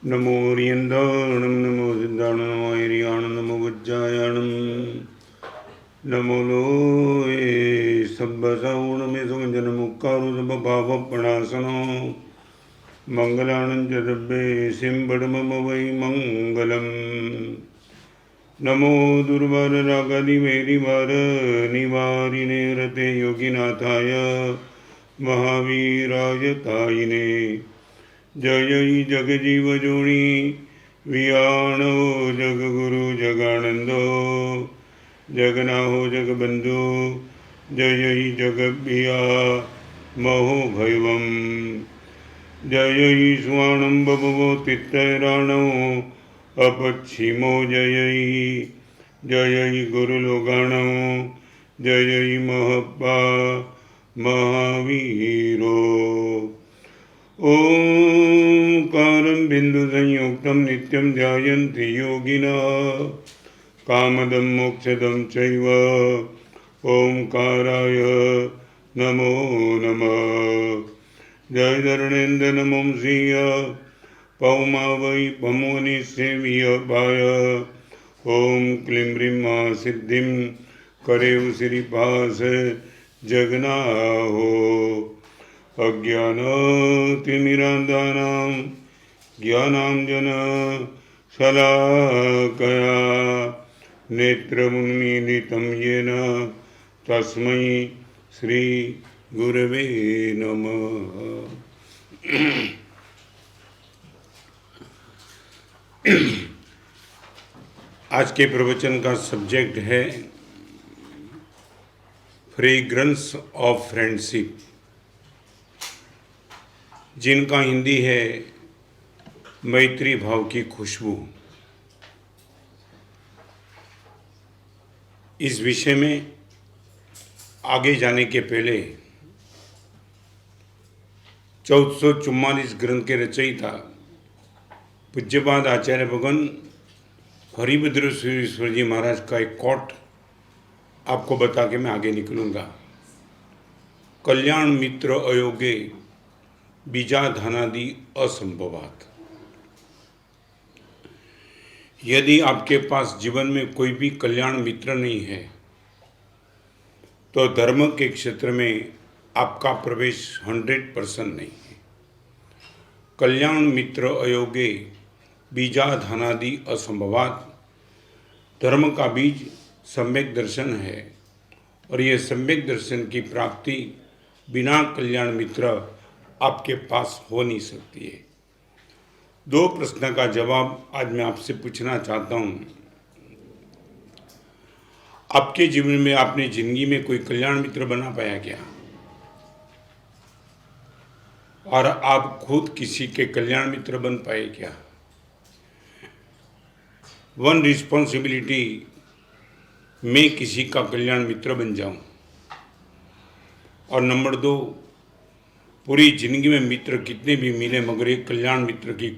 नमो रियंदाणं नमो सिद्धाणं नमो ऐरियाणं नमो वज्जायाणं नमो लोए सब्बसावणमे सुगंजनमुक्कारो सब्बपापप्रणाशनो मंगलानं च दब्बे सिंबडमम वै मंगलम् नमो दुर्वाररागादिवैरिवार निवारिणे रते योगिनाथाय महावीराय तायिने जय जगजीव जोणी वियाणो जगगुरु जगानंदो जगनाहो जगबंधु जय जगबिया महो भैवम जय स्वाणं बभवो तित्तैराणो अपच्छिमो जय गुरुलोगाणो जय महप्पा महावीरो ओंकारं बिन्दुसंयुक्तं नित्यं ध्यायन्ति योगिनः कामदं मोक्षदं चैव ओंकाराय नमो नमः जय धरणेन्द्र नमोंसीय पौमा वै पमोनिसेविय भाय ओं क्लीं ह्रीं मा सिद्धिं करेव श्रीपास जगनाहो अज्ञानतिमिरान्धानां ज्ञानाञ्जन शलाकया नेत्रमुन्मीलितं येन तस्मै श्री गुरवे नमः। आज के प्रवचन का सब्जेक्ट है फ्रेग्रेंस ऑफ फ्रेंडशिप, जिनका हिंदी है मैत्री भाव की खुशबू। इस विषय में आगे जाने के पहले 1444 ग्रंथ के रचयिता पूज्यपाद आचार्य भगवान हरिभद्र सुरेश्वर जी महाराज का एक कोट आपको बता के मैं आगे निकलूंगा। कल्याण मित्र अयोगे बीजा धनादि असंभवात। यदि आपके पास जीवन में कोई भी कल्याण मित्र नहीं है तो धर्म के क्षेत्र में आपका प्रवेश 100% नहीं है। कल्याण मित्र अयोगे बीजा धनादि असंभवात। धर्म का बीज सम्यक दर्शन है और यह सम्यक दर्शन की प्राप्ति बिना कल्याण मित्र आपके पास हो नहीं सकती है। दो प्रश्न का जवाब आज मैं आपसे पूछना चाहता हूं। आपके जीवन में आपने जिंदगी में कोई कल्याण मित्र बना पाया क्या? और आप खुद किसी के कल्याण मित्र बन पाए क्या? वन रिस्पॉन्सिबिलिटी, मैं किसी का कल्याण मित्र बन जाऊं। और नंबर 2, पूरी जिंदगी में मित्र कितने भी मिले मगर एक कल्याण मित्र की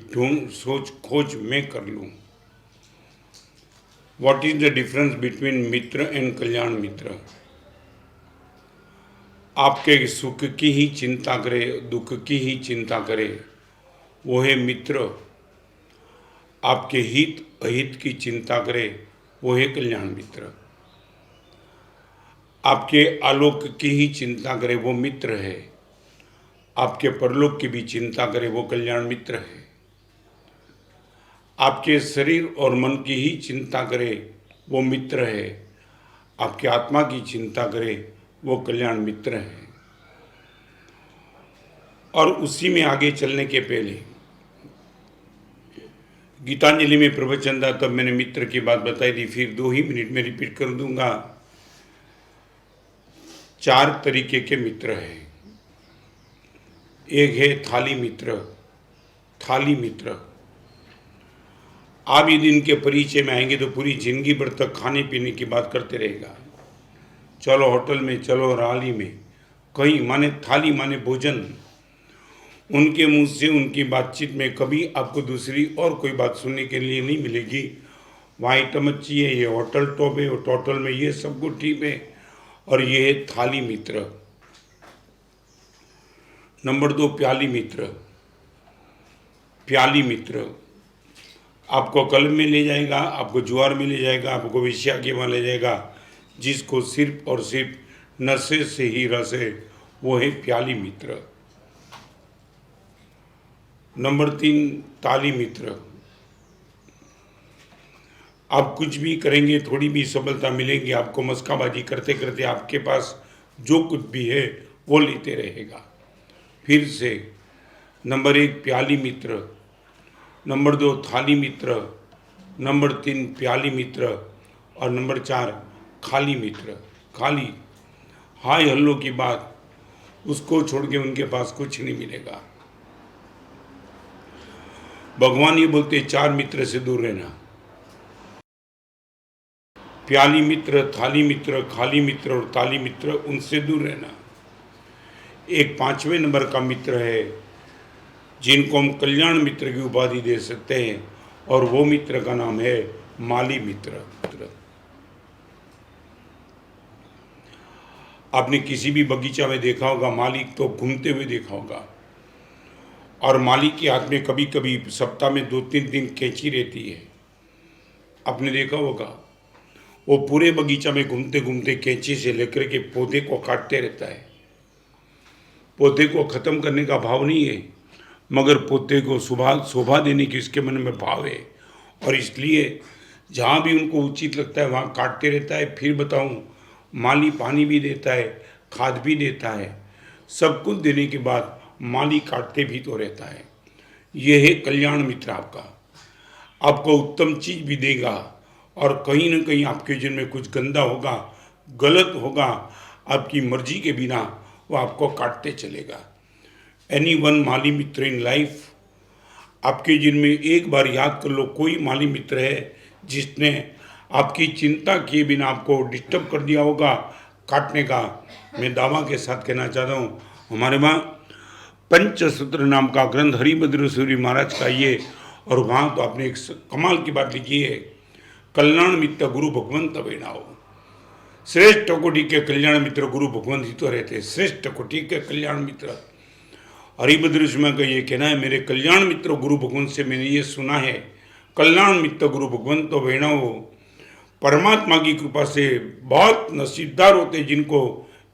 खोज मैं कर लूं। What is the difference between मित्र एंड कल्याण मित्र? आपके सुख की ही चिंता करे, दुख की ही चिंता करे, वो है मित्र। आपके हित अहित की चिंता करे, वो है कल्याण मित्र। आपके आलोक की ही चिंता करे, वो मित्र है। आपके परलोक की भी चिंता करे, वो कल्याण मित्र है। आपके शरीर और मन की ही चिंता करे, वो मित्र है। आपके आत्मा की चिंता करे, वो कल्याण मित्र है। और उसी में आगे चलने के पहले गीतांजलि में प्रवचन था, तब मैंने मित्र की बात बताई थी, फिर 2 ही मिनट में रिपीट कर दूंगा। 4 तरीके के मित्र हैं। एक है थाली मित्र। थाली मित्र, आप यदि इनके परिचय में आएंगे तो पूरी जिंदगी भर तक खाने पीने की बात करते रहेगा। चलो होटल में, चलो रैली में, कहीं माने थाली माने भोजन। उनके मुंह से उनकी बातचीत में कभी आपको दूसरी और कोई बात सुनने के लिए नहीं मिलेगी। वहाँ आइटम अच्छी है, ये होटल टॉप है, टोटल में ये सब कुछ ठीक है। और ये है थाली मित्र। नंबर 2 प्याली मित्र। प्याली मित्र, आपको कलम में ले जाएगा, आपको जुआर में ले जाएगा, आपको विषया के वहाँ ले जाएगा। जिसको सिर्फ और सिर्फ नशे से ही रस है, वो है प्याली मित्र। नंबर 3, ताली मित्र। आप कुछ भी करेंगे, थोड़ी भी सफलता मिलेंगी, आपको मस्काबाजी करते करते आपके पास जो कुछ भी है वो लेते रहेगा। फिर से नंबर 1 प्याली मित्र, नंबर 2 थाली मित्र, नंबर 3 प्याली मित्र और नंबर 4 खाली मित्र। खाली, हाय हल्लो की बात, उसको छोड़ के उनके पास कुछ नहीं मिलेगा। भगवान ये बोलते 4 मित्र से दूर रहना, प्याली मित्र, थाली मित्र, खाली मित्र और ताली मित्र, उनसे दूर रहना। एक 5वें नंबर का मित्र है जिनको हम कल्याण मित्र की उपाधि दे सकते हैं, और वो मित्र का नाम है माली मित्र। आपने किसी भी बगीचा में देखा होगा, माली तो घूमते हुए देखा होगा, और माली के हाथ में कभी कभी सप्ताह में 2-3 दिन कैंची रहती है। आपने देखा होगा, वो पूरे बगीचा में घूमते घूमते कैंची से लेकर के पौधे को काटते रहता है। पौधे को ख़त्म करने का भाव नहीं है, मगर पौधे को शोभा देने की उसके मन में भाव है, और इसलिए जहाँ भी उनको उचित लगता है वहाँ काटते रहता है। फिर बताऊँ, माली पानी भी देता है, खाद भी देता है, सब कुछ देने के बाद माली काटते भी तो रहता है। यह है कल्याण मित्र आपका। आपको उत्तम चीज़ भी देगा, और कहीं ना कहीं आपके जीवन में कुछ गंदा होगा, गलत होगा, आपकी मर्जी के बिना वो आपको काटते चलेगा। Any one Mali Mitra in life, आपके जीवन में एक बार याद कर लो, कोई माली मित्र है जिसने आपकी चिंता किए बिना आपको डिस्टर्ब कर दिया होगा काटने का। मैं दावा के साथ कहना चाहता हूँ, हमारे वहाँ पंचसूत्र नाम का ग्रंथ हरिभद्र सूरी महाराज का ये, और वहाँ तो आपने एक कमाल की बात लिखी है, कल्याण मित्र गुरु भगवंत बेनाओ। श्रेष्ठ कोटि के कल्याण मित्र गुरु भगवंत ही तो रहते हैं, श्रेष्ठ कोटि के कल्याण मित्र। हरिभद्र सूरी का ये कहना है, मेरे कल्याण मित्र गुरु भगवंत से मैंने ये सुना है, कल्याण मित्र गुरु भगवंत बेनाओ। परमात्मा की कृपा से बहुत नसीबदार होते जिनको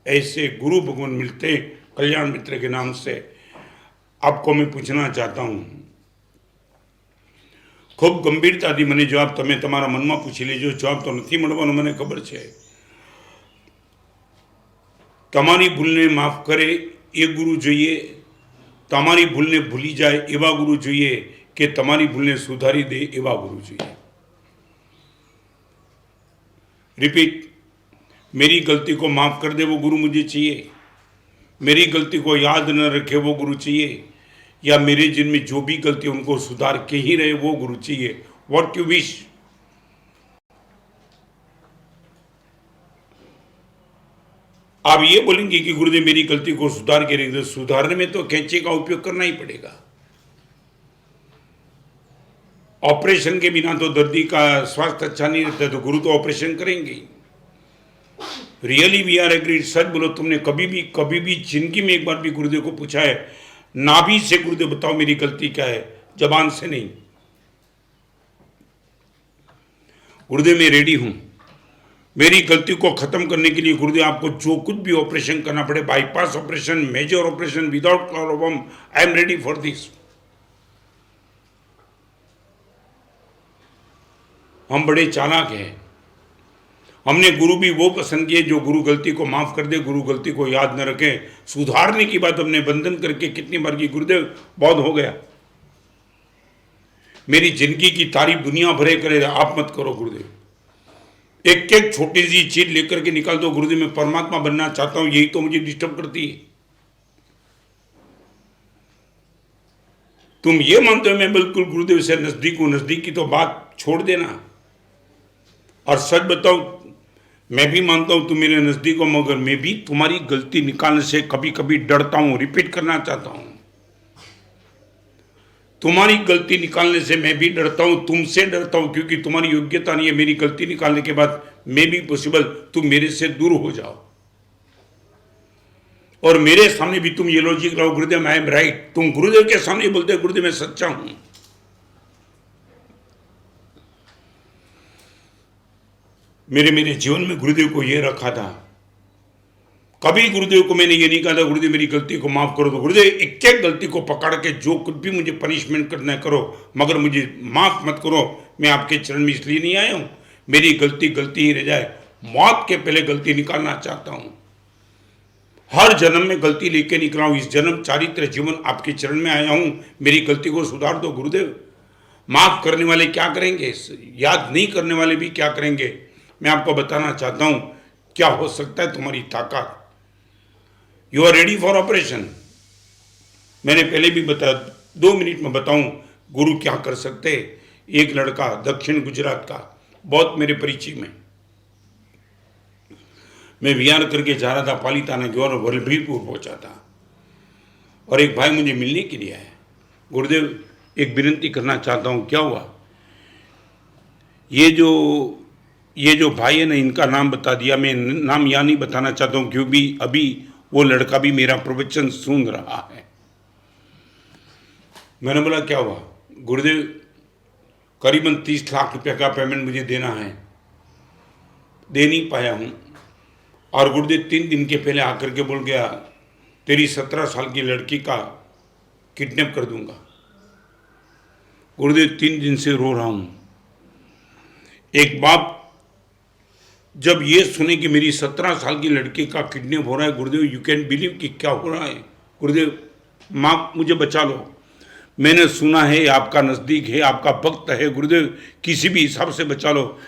ऐसे गुरु भगवान मिलते कल्याण मित्र के नाम से। आपको मैं पूछना चाहता हूँ, खूब गंभीरताથી મને જવાબ તમે તમારા મનમાં પૂછી લેજો, જવાબ તો નથી મળવાનો મને ખબર છે। તમારી ભૂલને માફ કરે એ ગુરુ જોઈએ, તમારી ભૂલને ભૂલી જાય એવા ગુરુ જોઈએ, કે તમારી ભૂલને સુધારી દે એવા ગુરુ જોઈએ। रिपीट, मेरी गलती को माफ़ कर दे वो गुरु मुझे चाहिए, मेरी गलती को याद न रखे वो गुरु चाहिए, या मेरे जिनमें जो भी गलती उनको सुधार के ही रहे वो गुरु चाहिए। What you wish. आप ये बोलेंगे कि गुरुदेव मेरी गलती को सुधार के रखे, सुधारने में तो कैंची का उपयोग करना ही पड़ेगा। ऑपरेशन के बिना तो दर्दी का स्वास्थ्य अच्छा नहीं रहता, तो गुरु तो ऑपरेशन करेंगे। Really we are agreed. सच बोलो, तुमने कभी भी जिंदगी में एक बार भी गुरुदेव को पूछा है नाभि से, गुरुदेव बताओ मेरी गलती क्या है? जबान से नहीं। गुरुदेव मैं रेडी हूं मेरी गलती को खत्म करने के लिए। गुरुदेव आपको जो कुछ भी ऑपरेशन करना पड़े, bypass operation, major operation, without problem, I am ready for this. हम बड़े चालाक हैं, हमने गुरु भी वो पसंद किए जो गुरु गलती को माफ कर दे, गुरु गलती को याद न रखे। सुधारने की बात हमने बंधन करके कितनी बार की, गुरुदेव बहुत हो गया, मेरी जिंदगी की तारीफ दुनिया भरे करे, आप मत करो गुरुदेव। एक एक छोटी सी चीज लेकर के निकाल दो, गुरुदेव मैं परमात्मा बनना चाहता हूं, यही तो मुझे डिस्टर्ब करती है। तुम ये मानते हो मैं बिल्कुल गुरुदेव से नजदीक हूं, नजदीक की तो बात छोड़ देना। और सच बताओ, मैं भी मानता हूं तुम मेरे नजदीक हो, मगर मैं भी तुम्हारी गलती निकालने से कभी कभी डरता हूं। रिपीट करना चाहता हूं, तुम्हारी गलती निकालने से मैं भी डरता हूं, तुमसे डरता हूं, क्योंकि तुम्हारी योग्यता नहीं है मेरी गलती निकालने के बाद मैं भी पॉसिबल तुम मेरे से दूर हो जाओ, और मेरे सामने भी तुम ये लॉजिक लाओ, गुरुदेव आई एम राइट। तुम गुरुदेव के सामने बोलते गुरुदेव मैं सच्चा हूं। मेरे मेरे जीवन में गुरुदेव को ये रखा था। कभी गुरुदेव को मैंने ये नहीं कहा था गुरुदेव मेरी गलती को माफ़ करो, तो गुरुदेव एक एक गलती को पकड़ के जो कुछ भी मुझे पनिशमेंट करना करो, मगर मुझे माफ़ मत करो। मैं आपके चरण में इसलिए नहीं आया हूँ, मेरी गलती गलती ही रह जाए, मौत के पहले गलती निकालना चाहता हूँ। हर जन्म में गलती लेके निकला हूँ, इस जन्म चारित्र जीवन आपके चरण में आया हूँ, मेरी गलती को सुधार दो गुरुदेव। माफ़ करने वाले क्या करेंगे, याद नहीं करने वाले भी क्या करेंगे। मैं आपको बताना चाहता हूँ क्या हो सकता है तुम्हारी ताकत। You are ready for operation. मैंने पहले भी बताया, 2 मिनट में बताऊं गुरु क्या कर सकते। एक लड़का दक्षिण गुजरात का, बहुत मेरे परिचय में, मैं विहार करके जा रहा था, पालीताना गया और वल्लभीपुर पहुंचा था, और एक भाई मुझे मिलने के लिए आया। गुरुदेव एक विनती करना चाहता हूँ। क्या हुआ? ये जो भाई है ना, इनका नाम बता दिया। मैं नाम यहाँ नहीं बताना चाहता हूँ क्योंकि अभी वो लड़का भी मेरा प्रवचन सुन रहा है। मैंने बोला क्या हुआ? गुरुदेव करीबन 30 लाख रुपए का पेमेंट मुझे देना है, दे नहीं पाया हूँ। और गुरुदेव 3 दिन के पहले आकर के बोल गया तेरी 17 साल की लड़की का किडनैप कर दूंगा। गुरुदेव 3 दिन से रो रहा हूँ। एक बाप जब ये सुने कि मेरी 17 साल की लड़की का किडनैप हो रहा है, गुरुदेव यू कैन बिलीव कि क्या हो रहा है। गुरुदेव माँ मुझे बचा लो, मैंने सुना है आपका नज़दीक है, आपका भक्त है, गुरुदेव किसी भी हिसाब से बचा लो,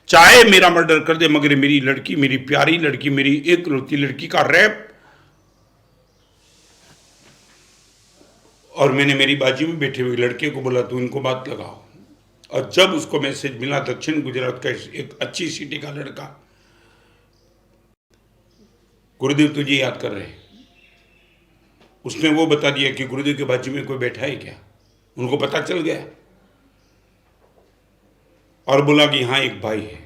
चाहे मेरा मर्डर कर दे, मगर मेरी लड़की, मेरी प्यारी लड़की, मेरी एकलौती लड़की का रेप। और मैंने मेरी बाजू में बैठे हुए लड़के को बोला तू इनको बात लगाओ। और जब उसको मैसेज मिला दक्षिण गुजरात का एक अच्छी सिटी का लड़का, गुरुदेव तुझे याद कर रहे, उसने वो बता दिया कि गुरुदेव के बाजू में कोई बैठा है क्या। उनको पता चल गया और बोला कि हाँ एक भाई है।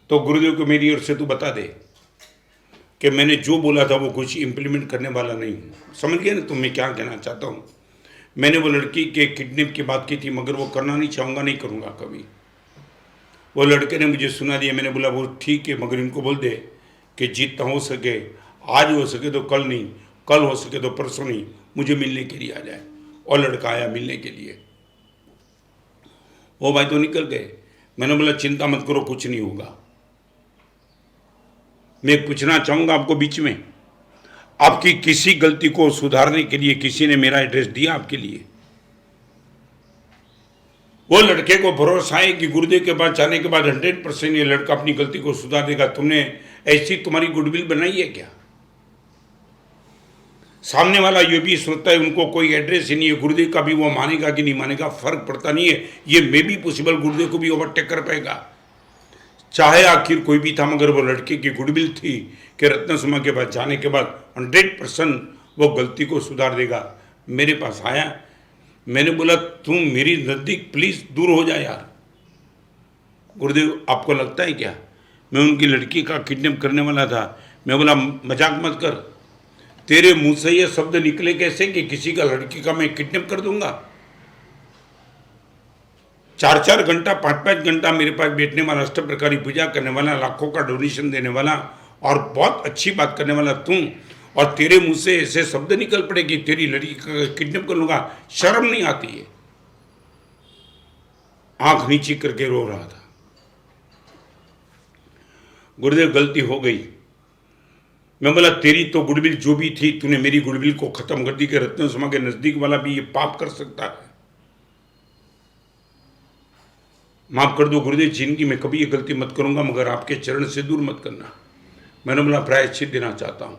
तो गुरुदेव को मेरी ओर से तू बता दे कि मैंने जो बोला था वो कुछ इम्प्लीमेंट करने वाला नहीं हूँ। समझ गया ना तुम मैं क्या कहना चाहता हूँ। मैंने वो लड़की के किडनैप की बात की थी, मगर वो करना नहीं चाहूँगा, नहीं करूँगा कभी। वो लड़के ने मुझे सुना दिया। मैंने बोला वो ठीक है, मगर इनको बोल दे कि जितना हो सके, आज हो सके तो कल नहीं, कल हो सके तो परसों नहीं, मुझे मिलने के लिए आ जाए। और लड़का आया मिलने के लिए। वो भाई तो निकल गए। मैंने बोला चिंता मत करो, कुछ नहीं होगा। मैं पूछना चाहूँगा आपको बीच में, आपकी किसी गलती को सुधारने के लिए किसी ने मेरा एड्रेस दिया आपके लिए? वो लड़के को भरोसा है कि गुरुदेव के पास जाने के बाद 100% ये लड़का अपनी गलती को सुधार देगा। तुमने ऐसी तुम्हारी गुडविल बनाई है क्या? सामने वाला ये भी सोचता है उनको कोई एड्रेस ही नहीं है, गुरुदेव का भी वो मानेगा कि नहीं मानेगा फर्क पड़ता नहीं है। ये मे भी पॉसिबल गुरुदेव को भी ओवरटेक कर पाएगा, चाहे आखिर कोई भी था, मगर वो लड़के की गुडविल थी कि रत्नसुमा के पास जाने के बाद 100% वो गलती को सुधार देगा। मेरे पास आया, मैंने बोला तुम मेरी नज़दीक प्लीज़ दूर हो जाए यार। गुरुदेव आपको लगता है क्या मैं उनकी लड़की का किडनैप करने वाला था? मैं बोला मजाक मत कर, तेरे मुंह से ये शब्द निकले कैसे कि किसी का लड़की का मैं किडनैप कर दूंगा? 4-4 घंटा 5-5 घंटा मेरे पास बैठने वाला, अष्ट प्रकार की पूजा करने वाला, लाखों का डोनेशन देने वाला और बहुत अच्छी बात करने वाला तुम, और तेरे मुंह से ऐसे शब्द निकल पड़े कि तेरी लड़की का किडनैप कर लूंगा। शर्म नहीं आती है? आंख नीची करके रो रहा था। गुरुदेव गलती हो गई। मैं बोला तेरी तो गुडविल जो भी थी, तूने मेरी गुडविल को खत्म कर दी कि रत्नसुमा के नजदीक वाला भी ये पाप कर सकता है। माफ कर दो गुरुदेव, जिंदगी में कभी ये गलती मत करूंगा, मगर आपके चरण से दूर मत करना। मैंने बोला प्रायश्चित देना चाहता हूं।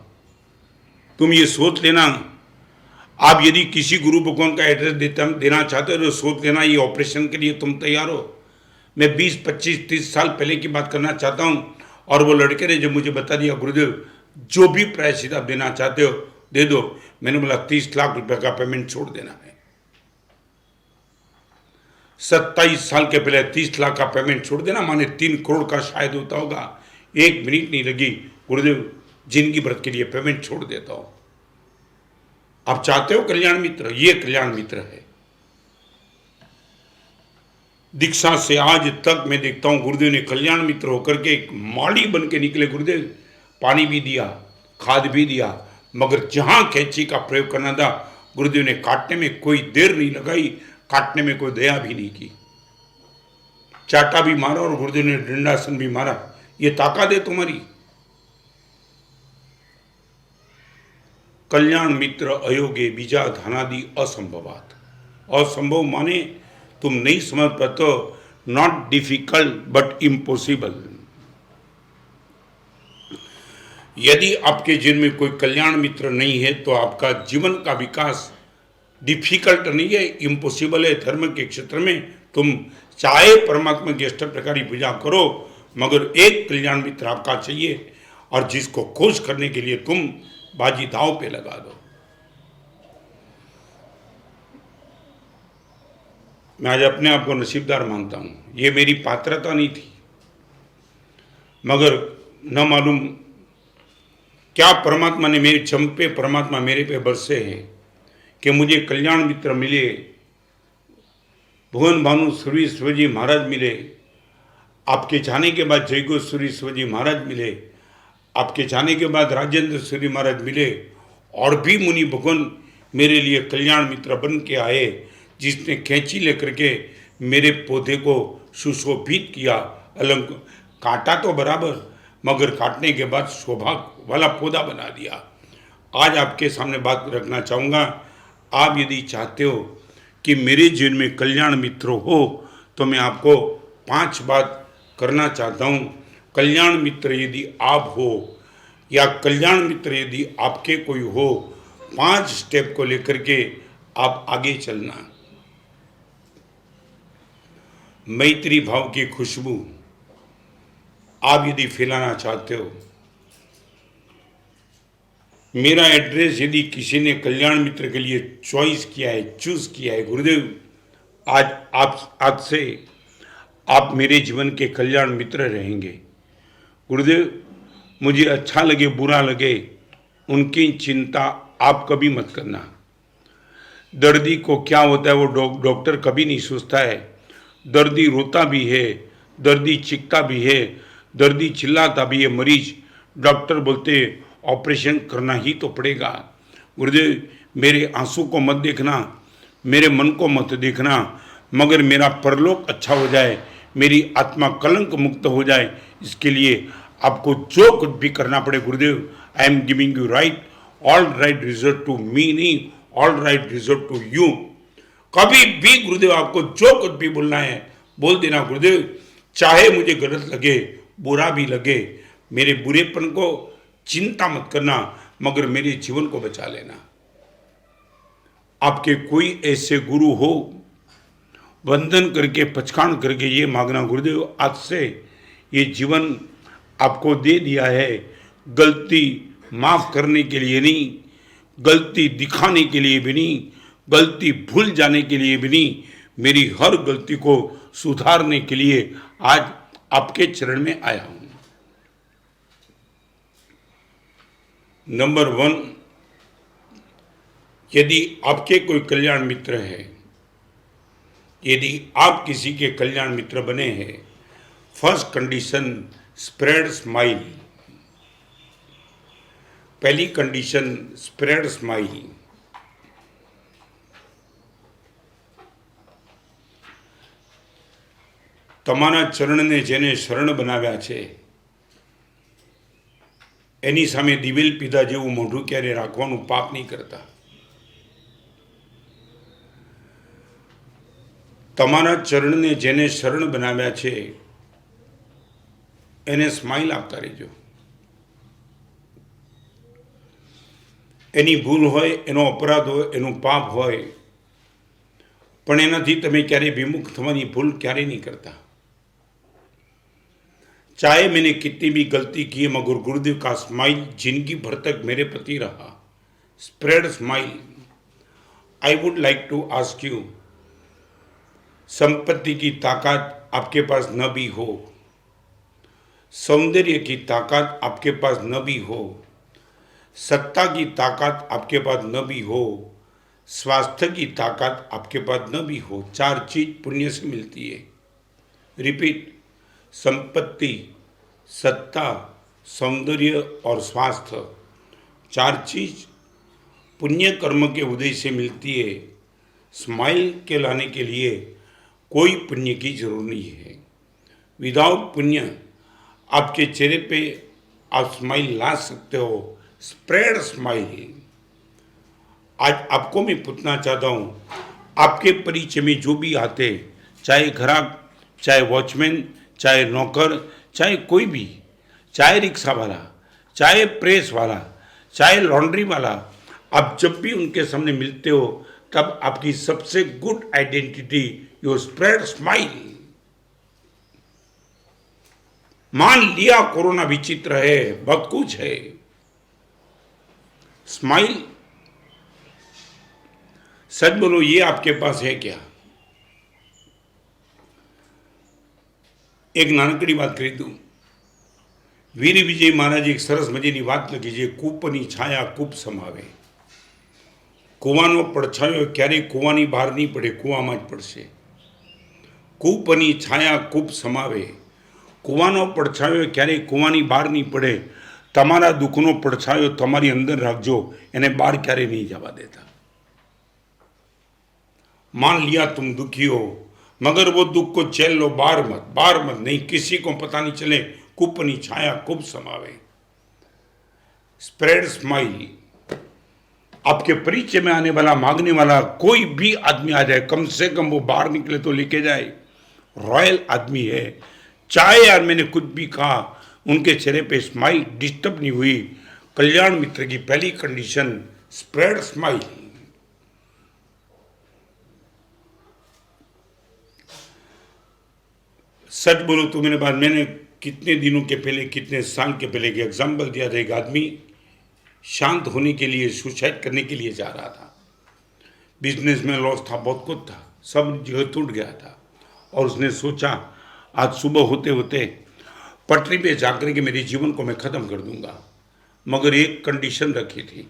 तुम ये सोच लेना, आप यदि किसी गुरु भगवान का एड्रेस देना चाहते हो तो सोच लेना ये ऑपरेशन के लिए तुम तैयार हो। मैं 20, 25, 30 साल पहले की बात करना चाहता हूं। और वो लड़के ने जब मुझे बता दिया गुरुदेव जो भी प्रायश्चित आप देना चाहते हो दे दो, मैंने बोला 30 लाख रुपए का पेमेंट छोड़ देना है। 27 साल के पहले 30 लाख का पेमेंट छोड़ देना माने 3 करोड़ का शायद होता होगा। 1 मिनट नहीं लगी गुरुदेव, जिंदगी भर के लिए पेमेंट छोड़ देता हूं। आप चाहते हो कल्याण मित्र? ये कल्याण मित्र है। दीक्षा से आज तक मैं देखता हूँ गुरुदेव ने कल्याण मित्र होकर के एक माली बन के निकले। गुरुदेव पानी भी दिया, खाद भी दिया, मगर जहाँ कैंची का प्रयोग करना था गुरुदेव ने काटने में कोई देर नहीं लगाई, काटने में कोई दया भी नहीं की। चाटा भी मारा और गुरुदेव ने दंडासन भी मारा। ये ताकत है तुम्हारी। कल्याण मित्र अयोगे बीजा धनादि असंभवात। असंभव माने तुम नहीं समझ पाते, नॉट डिफिकल्ट बट इम्पॉसिबल। यदि आपके जीवन में कोई कल्याण मित्र नहीं है तो आपका जीवन का विकास डिफिकल्ट नहीं है, इम्पॉसिबल है। धर्म के क्षेत्र में तुम चाहे परमात्मा की अष्ट प्रकारी पूजा करो, मगर एक कल्याण मित्र आपका चाहिए, और जिसको खुश करने के लिए तुम बाजी दांव पे लगा दो। मैं आज अपने आप को नसीबदार मानता हूँ। ये मेरी पात्रता नहीं थी, मगर न मालूम क्या परमात्मा ने मेरे चंपे परमात्मा मेरे पे बरसे हैं कि मुझे कल्याण मित्र मिले, भुवन भानु सूरीश्वर जी महाराज मिले, आपके जाने के बाद जयगो सूरीश्वर जी महाराज मिले, आपके जाने के बाद राजेंद्र सूरी महाराज मिले, और भी मुनि भगवान मेरे लिए कल्याण मित्र बन के आए, जिसने कैंची लेकर के मेरे पौधे को सुशोभित किया। अलंक काटा तो बराबर, मगर काटने के बाद शोभा वाला पौधा बना दिया। आज आपके सामने बात रखना चाहूँगा। आप यदि चाहते हो कि मेरे जीवन में कल्याण मित्र हो तो मैं आपको 5 बात करना चाहता हूँ। कल्याण मित्र यदि आप हो या कल्याण मित्र यदि आपके कोई हो, 5 स्टेप को लेकर के आप आगे चलना। मैत्री भाव की खुशबू आप यदि फैलाना चाहते हो, मेरा एड्रेस यदि किसी ने कल्याण मित्र के लिए चॉइस किया है, चूज किया है, गुरुदेव आज से आप मेरे जीवन के कल्याण मित्र रहेंगे। गुरुदेव मुझे अच्छा लगे बुरा लगे उनकी चिंता आप कभी मत करना। दर्दी को क्या होता है वो डॉक्टर कभी नहीं सोचता है। दर्दी रोता भी है, दर्दी चीखता भी है, दर्दी चिल्लाता भी है। मरीज डॉक्टर बोलते ऑपरेशन करना ही तो पड़ेगा। गुरुदेव मेरे आंसू को मत देखना, मेरे मन को मत देखना, मगर मेरा परलोक अच्छा हो जाए, मेरी आत्मा कलंक मुक्त हो जाए, इसके लिए आपको जो कुछ भी करना पड़े गुरुदेव, I am giving you right, all right reserve to me, नहीं all right reserve to you. कभी भी गुरुदेव आपको जो कुछ भी बोलना है बोल देना गुरुदेव, चाहे मुझे गलत लगे बुरा भी लगे, मेरे बुरेपन को चिंता मत करना, मगर मेरे जीवन को बचा लेना। आपके कोई ऐसे गुरु हो, वंदन करके पचकान करके ये मांगना गुरुदेव आज से ये जीवन आपको दे दिया है, गलती माफ करने के लिए नहीं, गलती दिखाने के लिए भी नहीं, गलती भूल जाने के लिए भी नहीं, मेरी हर गलती को सुधारने के लिए आज आपके चरण में आया हूं। नंबर 1, यदि आपके कोई कल्याण मित्र है, यदि आप किसी के कल्याण मित्र बने हैं, फर्स्ट कंडीशन स्प्रेड स्माइल। पहली कंडीशन स्प्रेड स्माइल। તમારા ચરણને જેને શરણ બનાવ્યા છે એની સામે દિવેલ પીધા જેવું મોઢું ક્યારે રાખવાનું પાપ નહીં કરતા। તમારા ચરણને જેને શરણ બનાવ્યા છે એને સ્માઇલ આપતા રહેજો। એની ભૂલ હોય, એનો અપરાધ હોય, એનું પાપ હોય, પણ એનાથી તમે ક્યારેય વિમુખ થવાની ભૂલ ક્યારેય નહીં करता। चाहे मैंने कितनी भी गलती की है, मगर गुरुदेव का स्माइल जिंदगी भर तक मेरे प्रति रहा। Spread smile. I would like to ask you, संपत्ति की ताकत आपके पास न भी हो, सौंदर्य की ताकत आपके पास न भी हो, सत्ता की ताकत आपके पास न भी हो, स्वास्थ्य की ताकत आपके पास न भी हो, 4 चीज पुण्य से मिलती है। रिपीट, संपत्ति, सत्ता, सौंदर्य और स्वास्थ्य, 4 चीज पुण्य कर्म के उदय से मिलती है। स्माइल के लाने के लिए कोई पुण्य की जरूरत नहीं है। विदाउट पुण्य आपके चेहरे पे आप स्माइल ला सकते हो। Spread smile. आज आपको मैं पूछना चाहता हूँ, आपके परिचय में जो भी आते, चाहे ग्राहक, चाहे वॉचमैन, चाहे नौकर, चाहे कोई भी, चाहे रिक्शा वाला, चाहे प्रेस वाला, चाहे लॉन्ड्री वाला, आप जब भी उनके सामने मिलते हो तब आपकी सबसे good identity your spread smile. मान लिया कोरोना विचित्र है, बहुत कुछ है, स्माइल। सच बोलो, ये आपके पास है क्या? एक नानकड़ी बात कही दूं। वीर विजय महाराज एक सरस मजेની વાત લખી છે, કૂપની છાયા કૂપ સમાવે। કૂવાનો પડછાયો ક્યારેય કૂવાની બહાર નહીં પડે, કૂવામાં જ પડશે। કૂપની છાયા કૂપ સમાવે। કૂવાનો પડછાયો ક્યારેય કૂવાની બહાર નહીં પડે। તમારા દુઃખનો પડછાયો તમારી અંદર રાખજો, એને બહાર ક્યારેય નહીં જવા દેતા। मान लिया तुम दुखी हो, मगर वो दुख को झेल लो, बार मत नहीं, किसी को पता नहीं चले, कुपनी छाया कुप समावे। Spread smile. आपके परिचय में आने वाला, मांगने वाला कोई भी आदमी आ जाए, कम से कम वो बाहर निकले तो लेके जाए। रॉयल आदमी है, चाहे यार मैंने कुछ भी कहा, उनके चेहरे पे स्माइल डिस्टर्ब नहीं हुई। कल्याण मित्र की पहली कंडीशन स्प्रेड स्माइल। सच बोलो तो मैंने कितने दिनों के पहले, कितने साल के पहले के एग्जाम्पल दिया था। एक आदमी शांत होने के लिए, सुसाइड करने के लिए जा रहा था। बिजनेस में लॉस था, बहुत कुछ था, सब जगह टूट गया था। और उसने सोचा आज सुबह होते होते पटरी पे जाकर के मेरे जीवन को मैं ख़त्म कर दूंगा, मगर एक कंडीशन रखी थी।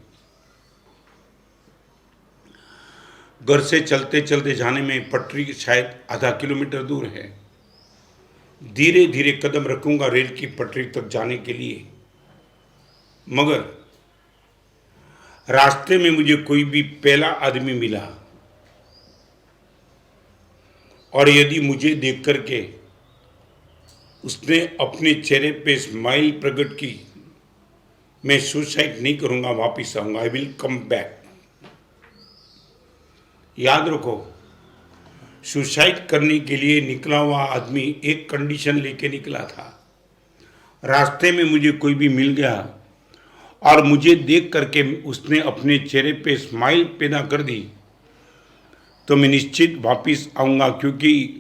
घर से चलते चलते जाने में पटरी शायद आधा किलोमीटर दूर है। धीरे धीरे कदम रखूंगा रेल की पटरी तक जाने के लिए, मगर रास्ते में मुझे कोई भी पहला आदमी मिला और यदि मुझे देख करके उसने अपने चेहरे पे स्माइल प्रकट की, मैं सुसाइड नहीं करूंगा, वापिस आऊंगा, आई विल कम बैक। याद रखो, सुसाइड करने के लिए निकला हुआ आदमी एक कंडीशन लेके निकला था। रास्ते में मुझे कोई भी मिल गया और मुझे देख करके उसने अपने चेहरे पे स्माइल पैदा कर दी, तो मैं निश्चित वापस आऊँगा, क्योंकि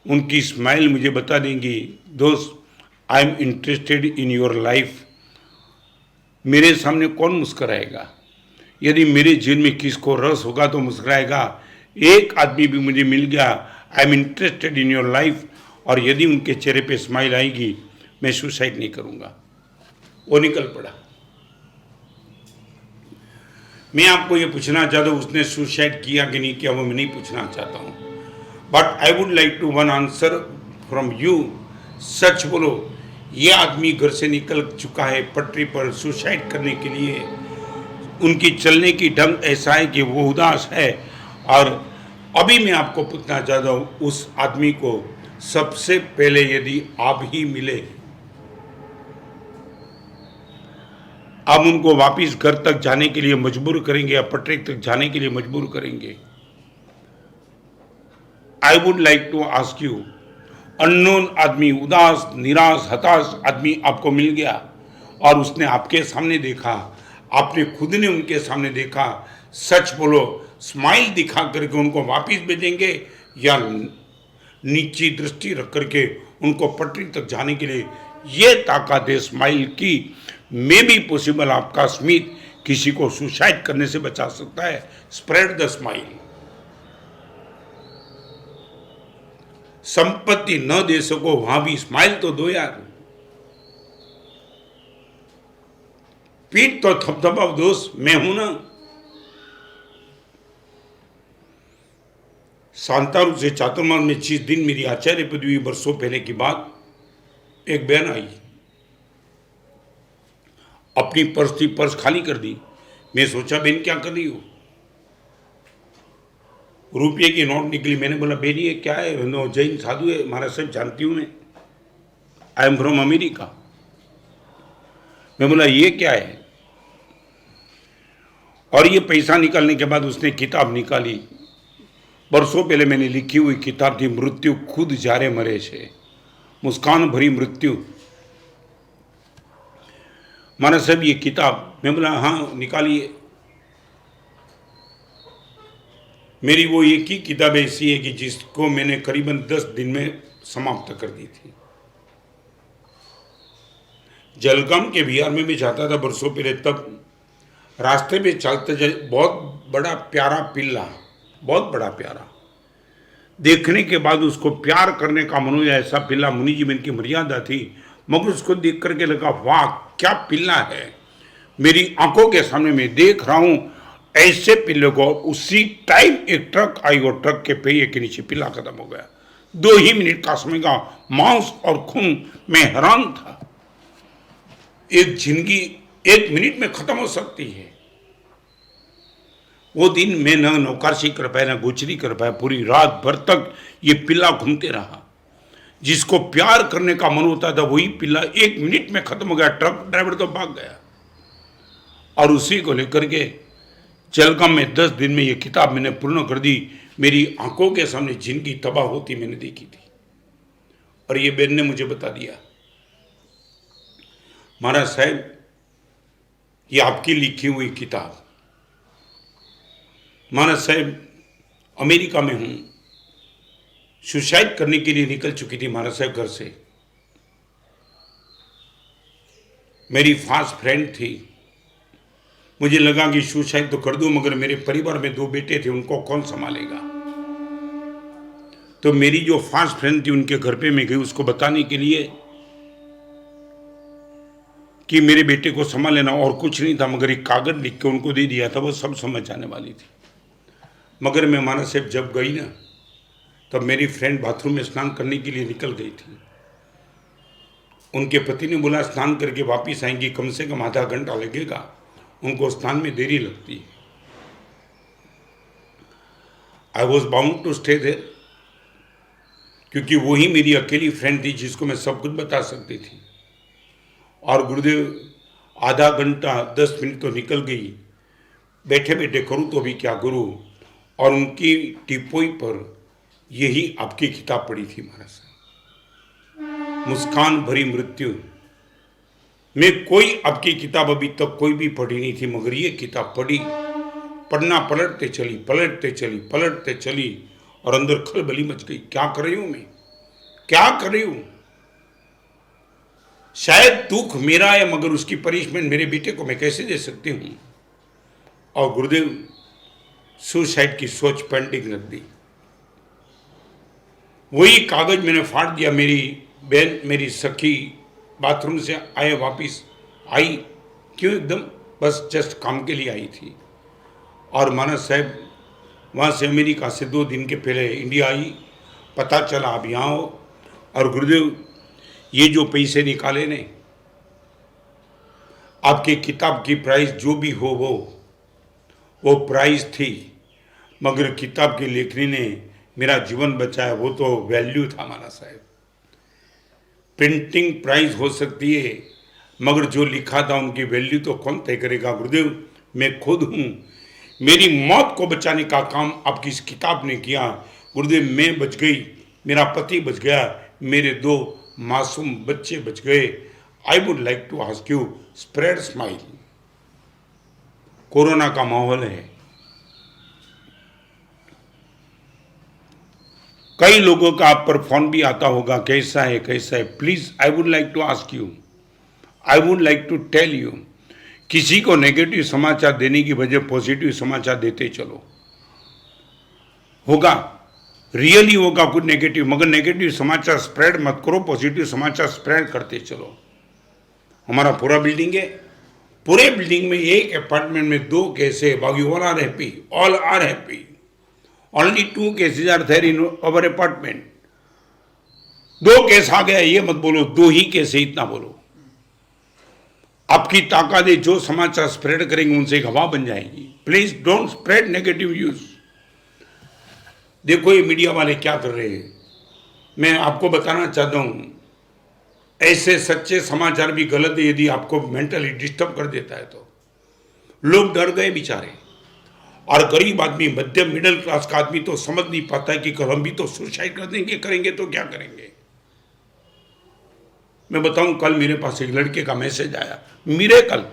उनकी स्माइल मुझे बता देंगी, दोस्त I am interested in your life. मेरे सामने कौन मुस्कराएगा? यदि मेरे जीवन में किसको रस होगा तो मुस्कराएगा। एक आदमी भी मुझे मिल गया, I am interested in your life, और यदि उनके चेहरे पे स्माइल आएगी, मैं सुसाइड नहीं करूँगा। वो निकल पड़ा। मैं आपको ये पूछना चाहता हूँ, उसने सुसाइड किया कि नहीं किया वो मैं नहीं पूछना चाहता हूँ, but I would like to one answer from you. सच बोलो, ये आदमी घर से निकल चुका है पटरी पर सुसाइड करने के लिए। उनकी चलने की ढंग ऐसा है कि वो उदास है। और अभी मैं आपको पूछना चाहता हूँ, उस आदमी को सबसे पहले यदि आप ही मिले, आप उनको वापिस घर तक जाने के लिए मजबूर करेंगे या पटरी तक जाने के लिए मजबूर करेंगे? I would like to ask you, unknown आदमी, उदास, निराश, हताश आदमी आपको मिल गया और उसने आपके सामने देखा, आपने खुद ने उनके सामने देखा। सच बोलो, स्माइल दिखा करके उनको वापस भेजेंगे या नीची दृष्टि रख करके उनको पटरी तक जाने के लिए? ये ताकत है स्माइल की। मे बी पॉसिबल आपका स्मित किसी को सुसाइड करने से बचा सकता है। Spread the smile. संपत्ति न दे सको, वहां भी स्माइल तो दो यार। पीठ तो थपथपाओ दोस्त, मैं हूं ना। शांतारूप से चातुर्मास में 30 दिन मेरी आचार्य पदवी वर्षों पहले की बात। एक बहन आई, अपनी पर्स थी, पर्स खाली कर दी। मैं सोचा बहन क्या कर रही हो, रुपये की नोट निकली। मैंने बोला बहन ये क्या है, नो जैन साधु है, महाराज साहब जानती हूँ मैं, आई एम फ्रॉम अमेरिका। मैं बोला ये क्या है, और ये पैसा निकालने के बाद उसने किताब निकाली। वर्षों पहले मैंने लिखी हुई किताब थी, मृत्यु खुद जारे मरे छे, मुस्कान भरी मृत्यु। महाराज साहब ये किताब, मैं बोला हाँ निकालिए। मेरी वो एक ही किताब ऐसी है कि जिसको मैंने करीबन 10 दिन में समाप्त कर दी थी। जलगाम के बिहार में मैं जाता था वर्षों पहले, तब रास्ते में चलते जाए बहुत बड़ा प्यारा पिल्ला, बहुत बड़ा प्यारा, देखने के बाद उसको प्यार करने का मन हुआ। ऐसा पिल्ला मुनि जी में की मर्यादा थी, मगर उसको देख करके लगा वाह क्या पिल्ला है, मेरी आंखों के सामने मैं देख रहा हूं ऐसे पिल्ले को। उसी टाइम एक ट्रक आई और ट्रक के पहिए के नीचे पिल्ला खत्म हो गया। 2 ही मिनट का समय का, मांस और खून, मैं हैरान था। एक जिंदगी 1 मिनट में खत्म हो सकती है। वो दिन मैं न नौकारशी कर पाया, न गुचरी कर पाया। पूरी रात भर तक ये पिल्ला घूमते रहा। जिसको प्यार करने का मन होता था वही पिल्ला 1 मिनट में खत्म हो गया। ट्रक ड्राइवर तो भाग गया। और उसी को लेकर के जलगाम में 10 दिन में ये किताब मैंने पूर्ण कर दी। मेरी आंखों के सामने जिंदगी तबाह होती मैंने देखी थी। और ये बहन ने मुझे बता दिया, महाराज साहब ये आपकी लिखी हुई किताब, महाराज साहब अमेरिका में हूं, सुसाइड करने के लिए निकल चुकी थी महाराज साहब घर से। मेरी फास्ट फ्रेंड थी, मुझे लगा कि सुसाइड तो कर दूं, मगर मेरे परिवार में 2 बेटे थे, उनको कौन संभालेगा। तो मेरी जो फास्ट फ्रेंड थी उनके घर पे मैं गई उसको बताने के लिए कि मेरे बेटे को संभाल लेना। और कुछ नहीं था, मगर एक कागज लिख के उनको दे दिया था, वो सब समझ जाने वाली थी। मगर मैं महाराज साहब जब गई ना, तब मेरी फ्रेंड बाथरूम में स्नान करने के लिए निकल गई थी। उनके पति ने बोला स्नान करके वापिस आएंगी, कम से कम आधा घंटा लगेगा, उनको स्नान में देरी लगती है। I was bound to stay there, क्योंकि वही मेरी अकेली फ्रेंड थी जिसको मैं सब कुछ बता सकती थी। और गुरुदेव आधा घंटा 10 मिनट तो निकल गई, बैठे बैठे करूँ तो भी क्या करूँ। और उनकी टिप्पोई पर यही आपकी किताब पढ़ी थी महाराज साहब, मुस्कान भरी मृत्यु। मैं कोई आपकी किताब अभी तक कोई भी पढ़ी नहीं थी, मगर ये किताब पढ़ी, पढ़ना पलटते चली, पलटते चली, पलटते चली, और अंदर खलबली मच गई। क्या कर रही हूं मैं, क्या कर रही हूं। शायद दुख मेरा है, मगर उसकी पनिशमेंट मेरे बेटे को मैं कैसे दे सकती हूं। और गुरुदेव सुसाइड की सोच पेंडिंग रख दी। वही कागज मैंने फाड़ दिया। मेरी बहन, मेरी सखी बाथरूम से आए, वापिस आई, क्यों, एकदम बस जस्ट काम के लिए आई थी। और महाराज साहब वहाँ से अमेरिका से 2 दिन के पहले इंडिया आई, पता चला आप यहाँ हो। और गुरुदेव ये जो पैसे निकाले ने, आपकी किताब की प्राइस जो भी हो वो प्राइस थी, मगर किताब की लेखनी ने मेरा जीवन बचाया, वो तो वैल्यू था महाराज साहब। प्रिंटिंग प्राइस हो सकती है, मगर जो लिखा था उनकी वैल्यू तो कौन तय करेगा। गुरुदेव मैं खुद हूँ, मेरी मौत को बचाने का काम आपकी इस किताब ने किया। गुरुदेव मैं बच गई, मेरा पति बच गया, मेरे 2 मासूम बच्चे बच गए। I would like to ask you, spread smile. Corona का माहौल है, कई लोगों का आप पर फोन भी आता होगा, कैसा है कैसा है। Please I would like to ask you, I would like to tell you, किसी को नेगेटिव समाचार देने की बजाय पॉजिटिव समाचार देते चलो। होगा, रियली होगा कुछ नेगेटिव, मगर नेगेटिव समाचार स्प्रेड मत करो, पॉजिटिव समाचार स्प्रेड करते चलो। हमारा पूरा बिल्डिंग है, पूरे बिल्डिंग में एक अपार्टमेंट में 2 कैसे, बाकी all are happy, all are happy. Only 2 cases are there in our apartment. 2 case आ गया ये मत बोलो, 2 ही केस है इतना बोलो। आपकी ताकत है, जो समाचार स्प्रेड करेंगे उनसे एक हवा बन जाएगी। Please don't spread negative news. देखो ये मीडिया वाले क्या कर रहे हैं, मैं आपको बताना चाहता हूं, ऐसे सच्चे समाचार भी गलत है यदि आपको मेंटली डिस्टर्ब कर देता है तो। लोग डर गए बेचारे, और गरीब आदमी, मध्यम मिडिल क्लास का आदमी तो समझ नहीं पाता है कि कल हम भी तो सुसाइड कर देंगे, करेंगे तो क्या करेंगे। मैं बताऊं, कल मेरे पास एक लड़के का मैसेज आया, मेरे कल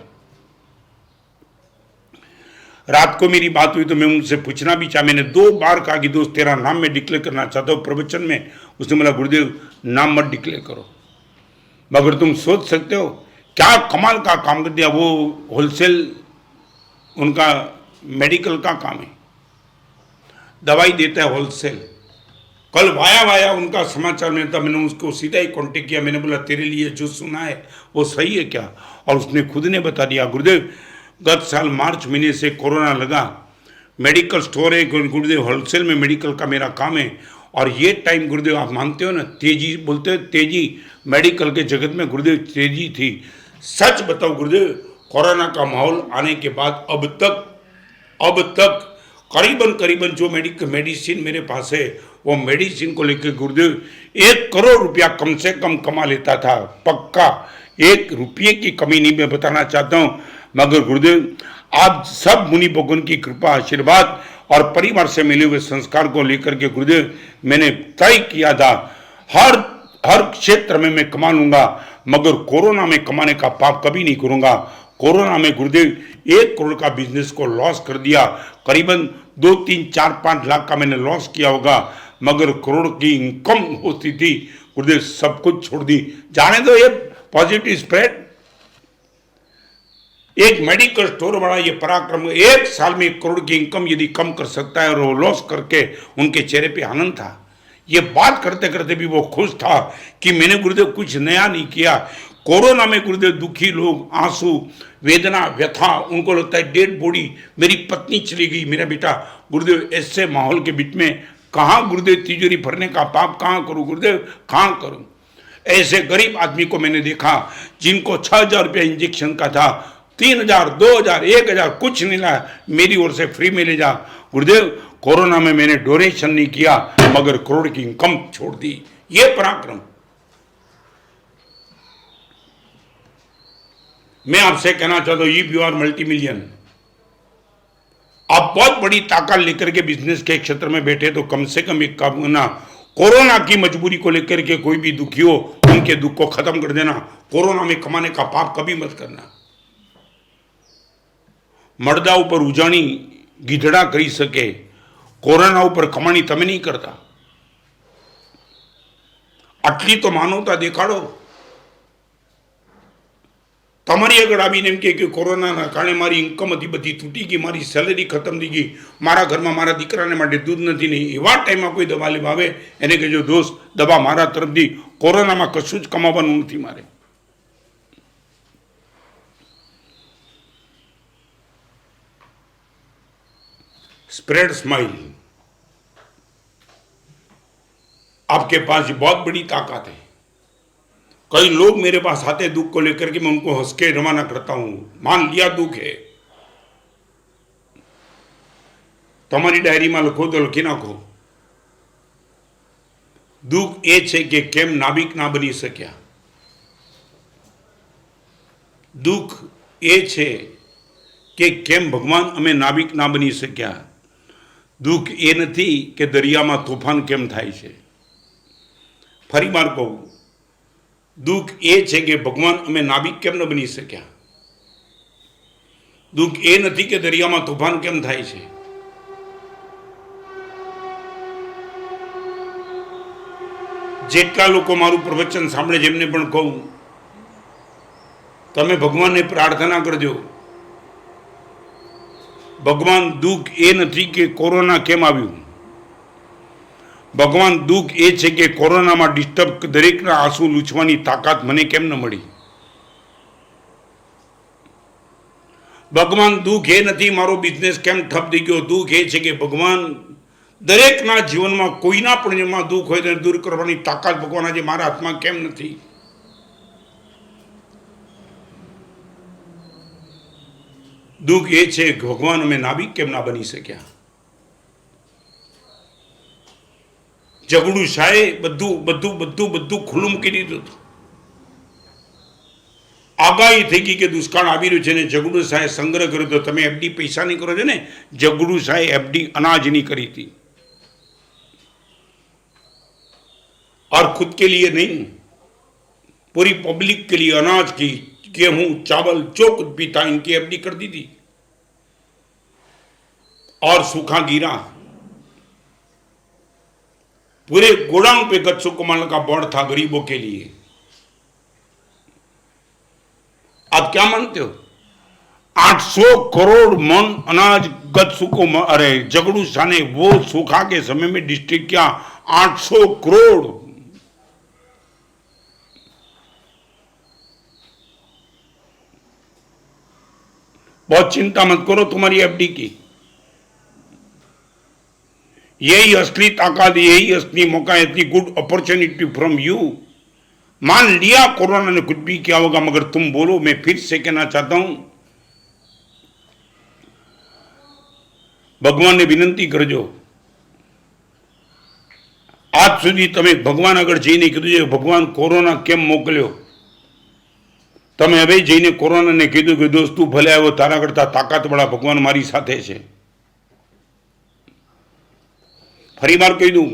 रात को मेरी बात हुई तो मैं उनसे पूछना भी चाहा, मैंने 2 बार कहा कि दोस्त तेरा नाम मैं डिक्लेयर करना चाहता हूं प्रवचन में। उसने बोला गुरुदेव नाम मत डिक्लेयर करो, मगर तुम सोच सकते हो क्या कमाल का काम कर दिया। वो होलसेल उनका मेडिकल का काम है, दवाई देता है होलसेल। कल वाया वाया उनका समाचार मिला था, मैंने उसको सीधा ही कांटेक्ट किया। मैंने बोला तेरे लिए जो सुना है वो सही है क्या? और उसने खुद ने बता दिया, गुरुदेव गत साल मार्च महीने से कोरोना लगा, मेडिकल स्टोर है गुरुदेव, होलसेल में मेडिकल का मेरा काम है। और ये टाइम गुरुदेव आप मानते हो ना, तेजी बोलते हो, तेजी मेडिकल के जगत में गुरुदेव तेजी थी। सच बताओ गुरुदेव, कोरोना का माहौल आने के बाद अब तक करीबन जो मेडिसिन मेरे पास है, वो मेडिसिन को लेकर गुरुदेव 1 करोड़ रुपया कम से कम कमा लेता था, पक्का 1 रुपये की कमी नहीं मैं बताना चाहता हूँ। मगर गुरुदेव आप सब मुनि भगवान की कृपा, आशीर्वाद और परिवार से मिले हुए संस्कार को लेकर के गुरुदेव मैंने तय किया था हर क्षेत्र में मैं कमा लूंगा, मगर कोरोना में कमाने का पाप कभी नहीं करूंगा। कोरोना में गुरुदेव 1 करोड़ का बिजनेस को लॉस कर दिया, करीबन 2, 3, 4, 5 लाख का मैंने लॉस किया होगा, मगर करोड़ की इनकम होती थी गुरुदेव, सब कुछ छोड़ दी। जाने दो ये पॉजिटिव स्प्रेड। एक मेडिकल स्टोर वाला ये पराक्रम 1 साल में 1 करोड़ की इनकम यदि कम कर सकता है, और वो लॉस करके उनके चेहरे पे आनंद था। ये बात करते करते भी वो खुश था कि मैंने गुरुदेव कुछ नया नहीं किया। कोरोना में गुरुदेव दुखी लोग, आंसू, वेदना, व्यथा, उनको लगता है डेड बॉडी, मेरी पत्नी चली गई, मेरा बेटा। गुरुदेव ऐसे माहौल के बीच में कहाँ गुरुदेव तिजोरी भरने का पाप कहाँ करूँ गुरुदेव, कहाँ करूँ। ऐसे गरीब आदमी को मैंने देखा जिनको 6,000 रुपया इंजेक्शन का था, 3,000, 2,000, 1,000 कुछ नहीं लाया, मेरी ओर से फ्री में ले जा। गुरुदेव कोरोना में मैंने डोनेशन नहीं किया, मगर करोड़ की इनकम छोड़ दी। ये पराक्रम। मैं आपसे कहना चाहता हूं, if you are multi million, आप बहुत बड़ी ताकत लेकर के बिजनेस के क्षेत्र में बैठे, तो कम से कम एक काम करना, कोरोना की मजबूरी को लेकर के कोई भी दुखी हो उनके दुख को खत्म कर देना। कोरोना में कमाने का पाप कभी मत करना। मर्दा ऊपर उजाणी गीधड़ा करी सके, कोरोना ऊपर कमाणी तमे नहीं करता। आटली तो मानवता देखाड़ो। તમારી આગળ આવીને એમ કે કોરોનાના કારણે મારી ઇન્કમ હતી બધી તૂટી ગઈ, મારી સેલેરી ખતમ થઈ ગઈ, મારા ઘરમાં મારા દીકરાને માટે દૂધ નથી, નહીં એવા ટાઈમમાં કોઈ દવા લેવા આવે એને કહેજો દોસ્ત દવા મારા તરફથી, કોરોનામાં કશું જ કમાવાનું નથી મારે। Spread smile. आपके पास बहुत बड़ी ताकत है। कई लोग मेरे पास आते दुख को लेकर के, मैं उनको हंस के रवाना करता हूं। मान लिया दुख है, તમારી ડાયરીમાં લખો તો લખી નાખો, દુઃખ એ છે કે કેમ નાવિક ના બની શક્યા। દુઃખ એ છે કે કેમ ભગવાન અમે નાવિક ના બની શક્યા। દુઃખ એ નથી કે દરિયામાં તોફાન કેમ થાય છે। ફરી વાર કહું, दुख ए छे कि भगवान अमे नाविक केम न बनी सक्या। दुख ए नहीं कि दरिया में तूफान केम थाय छे। जेटला लोको मारू प्रवचन सांभळे जेमने पण कहूं, तमे भगवान ने प्रार्थना करजो। भगवान दुख ए नहीं कि कोरोना केम आव्युं, भगवान दुख ए छे कि कोरोना में डिस्टर्ब दरेकना आंसू लूछवानी ताकत मने केम न मळी। भगवान दुख ए नहीं मारो बिजनेस केम ठप थई गयो, दुख ए छे कि भगवान દરેકના જીવનમાં કોઈના પણ જેમાં દુઃખ હોય તેને દૂર કરવાની તાકાત ભગવાન આજે મારા હાથમાં કેમ નથી? દુઃખ એ છે કે ભગવાન અમે નાવિક કેમ ના બની શક્યા? જગડુ શાહે બધું બધું બધું બધું ખુલ્લું મૂકી દીધું હતું. આગાહી થઈ ગઈ કે દુષ્કાળ આવી રહ્યું છે ને જગડુ શાહે સંગ્રહ કર્યો તો તમે એફડી પૈસાની કરો છો ને, જગડુ શાહે એફડી અનાજની કરી थी और खुद के लिए नहीं, पूरी पब्लिक के लिए अनाज की, गेहूं, चावल जो कुछ भी था इनकी एफडी कर दी थी और सूखा गिरा. पूरे गोडाउन पे गच्चों कमाने का बोर्ड था गरीबों के लिए. आप क्या मानते हो? 800 करोड़ मन अनाज गच्चों को, अरे जगड़ू शाह ने वो सूखा के समय में डिस्ट्रिक्ट किया 800 करोड़. बहुत चिंता मत करो तुम्हारी एफडी की. यही असली ताकत, यही असली मौका, इतनी गुड अपॉर्चुनिटी फ्रॉम यू. मान लिया कोरोना ने कुछ भी किया होगा, मगर तुम बोलो. मैं फिर से कहना चाहता हूं, भगवान ने विनंती करजो. आज सुधी तमे भगवान આગળ જઈને કીધું છે ભગવાન કોરોના કેમ મોકલ્યો? તમે હવે જઈને કોરોનાને કીધું કે દોસ્ત તું ભલે આવ્યો, તારા કરતા તાકાતવાળા ભગવાન મારી સાથે છે. ફરીવાર કહી દઉં,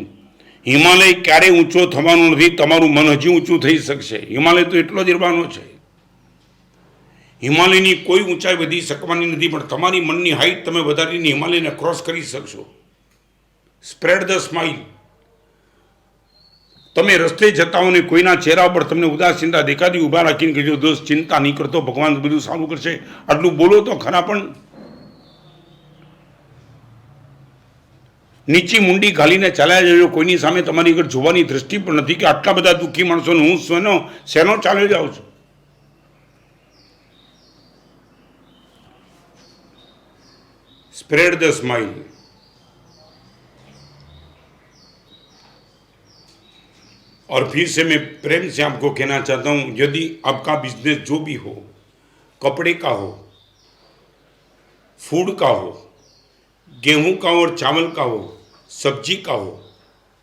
હિમાલય ક્યારે ઊંચો થવાનો નથી, તમારું મન હજી ઊંચું થઈ શકશે. હિમાલય તો એટલો જ રહેવાનો છે. હિમાલયની કોઈ ઊંચાઈ વધી શકવાની નથી, પણ તમારી મનની હાઈટ તમે વધારીને હિમાલયને ક્રોસ કરી શકશો. Spread the smile. તમે રસ્તે જતા હો ને કોઈના ચહેરા પર તમને ઉદાસીનતા દેખાતી, ઊભા રાખીને કહેજો દોસ્ત ચિંતા નહીં કરતો, ભગવાન બધું સારું કરશે. આટલું બોલો તો ખરા. પણ નીચી મુંડી ઘાલીને ચાલ્યા જજો. કોઈની સામે તમારી આગળ જોવાની દ્રષ્ટિ પણ નથી કે આટલા બધા દુઃખી માણસોને હું શેનો ચાલ્યો જાઉં છું. Spread the smile. और फिर से मैं प्रेम से आपको कहना चाहता हूं, यदि आपका बिजनेस जो भी हो, कपड़े का हो, फूड का हो, गेहूं का हो और चावल का हो, सब्जी का हो,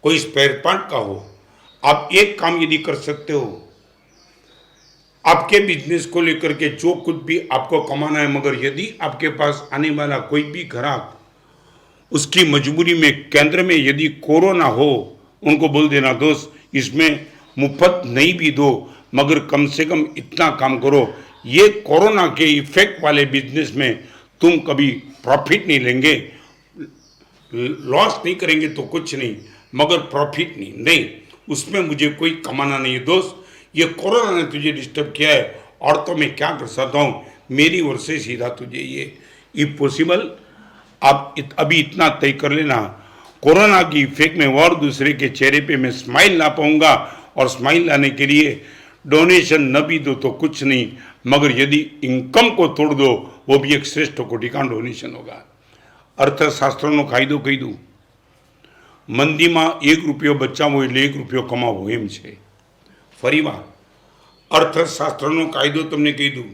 कोई स्पेयर पार्ट का हो, आप एक काम यदि कर सकते हो, आपके बिजनेस को लेकर के जो कुछ भी आपको कमाना है, मगर यदि आपके पास आने वाला कोई भी ग्राहक उसकी मजबूरी में केंद्र में यदि कोरोना हो, उनको बोल देना दोस्त इसमें मुफ्त नहीं भी दो, मगर कम से कम इतना काम करो, ये कोरोना के इफेक्ट वाले बिजनेस में तुम कभी प्रॉफिट नहीं लेंगे, लॉस नहीं करेंगे तो कुछ नहीं, मगर प्रॉफिट नहीं, उसमें मुझे कोई कमाना नहीं है दोस्त. ये कोरोना ने तुझे डिस्टर्ब किया है और तो मैं क्या कर सकता हूँ, मेरी ओर से सीधा तुझे ये इफ पॉसिबल आप अभी इतना तय कर लेना, कोरोना की इफेक्ट में और दूसरे के चेहरे पे मैं स्माइल ला पाऊंगा, और स्माइल लाने के लिए डोनेशन न भी दो तो कुछ नहीं, मगर यदि इनकम को तोड़ दो वो भी एक श्रेष्ठ कोटि का डोनेशन होगा. अर्थशास्त्रનો કાયદો કહી દઉં, મંદીમાં 1 રૂપિયો બચાવવો એટલે 1 રૂપિયો કમાવો એમ છે. ફરીવાર અર્થશાસ્ત્રનો કાયદો તમને કહી દઉં,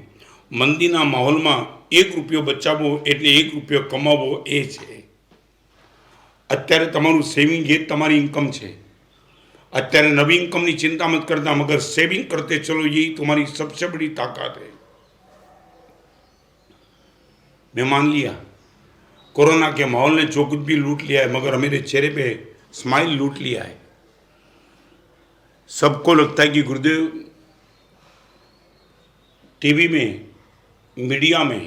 મંદીના માહોલમાં 1 રૂપિયો બચાવવો એટલે 1 રૂપિયો કમાવવો એ છે. અત્યારે તમારું સેવિંગ એ તમારી ઇન્કમ છે. અત્યારે નવી ઇન્કમની ચિંતા મત કરતા, મगर सेविंग करते चलो, यही तुम्हारी सबसे बड़ी ताकत है. मैं मान लिया कोरोना के माहौल ने जो कुछ भी लूट लिया है, मगर मेरे चेहरे पे स्माइल लूट लिया है. सबको लगता है कि गुरुदेव टीवी में, मीडिया में,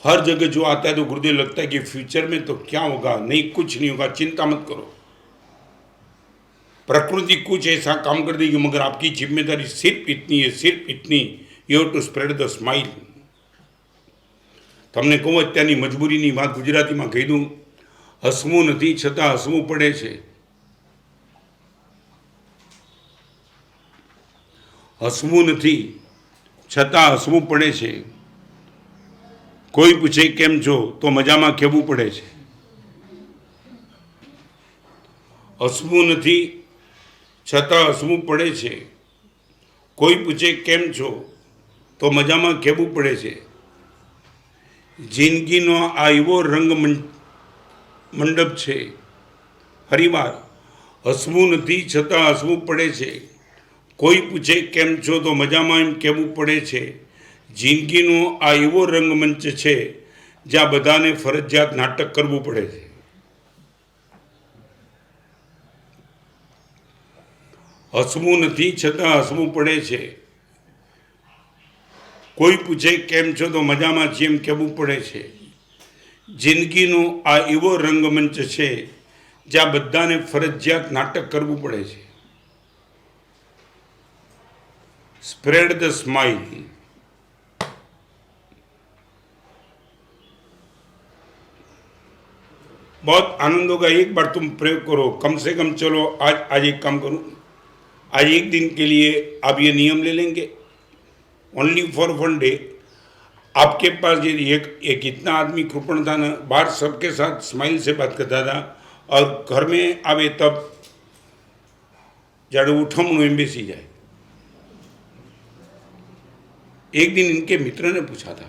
हर जगह जो आता है तो गुरुदेव लगता है कि फ्यूचर में तो क्या होगा. नहीं, कुछ नहीं होगा, चिंता मत करो. प्रकृति कुछ ऐसा काम कर देगी, मगर आपकी जिम्मेदारी सिर्फ इतनी है, सिर्फ इतनी, you have to spread the smile. તમને કહું અત્યારની મજબૂરીની વાત ગુજરાતીમાં કહી દઉં, હસવું નથી છતાં હસવું પડે છે. હસવું નથી છતાં હસવું પડે છે. કોઈ પૂછે કેમ છો તો મજામાં કહેવું પડે છે. હસવું નથી છતાં હસવું પડે છે. કોઈ પૂછે કેમ છો તો મજામાં કહેવું પડે છે. જિંદગીનો આ એવો રંગ મંડપ છે. ફરીવાર, હસવું નથી છતાં હસવું પડે છે. કોઈ પૂછે કેમ છો તો મજામાં એમ કહેવું પડે છે. જિંદગીનો આ એવો રંગમંચ છે જ્યાં બધાને ફરજિયાત નાટક કરવું પડે છે. હસવું નથી છતાં હસવું પડે છે. કોઈ પૂછે કેમ છો તો મજામાં છે એમ કહેવું પડે છે. જિંદગીનો આ એવો રંગમંચ છે જ્યાં બધાને ફરજિયાત નાટક કરવું પડે છે. Spread the smile. बहुत आनंद होगा. एक बार तुम प्रयोग करो. कम से कम चलो आज एक काम करूं. आज एक दिन के लिए आप ये नियम ले लेंगे. Only for one day. आपके पास ये एक इतना आदमी कृपण था ना, बाहर सबके साथ स्माइल से बात करता था और घर में आवे तब जाड़े उठमणु एम बेसी जाए. एक दिन इनके मित्र ने पूछा था,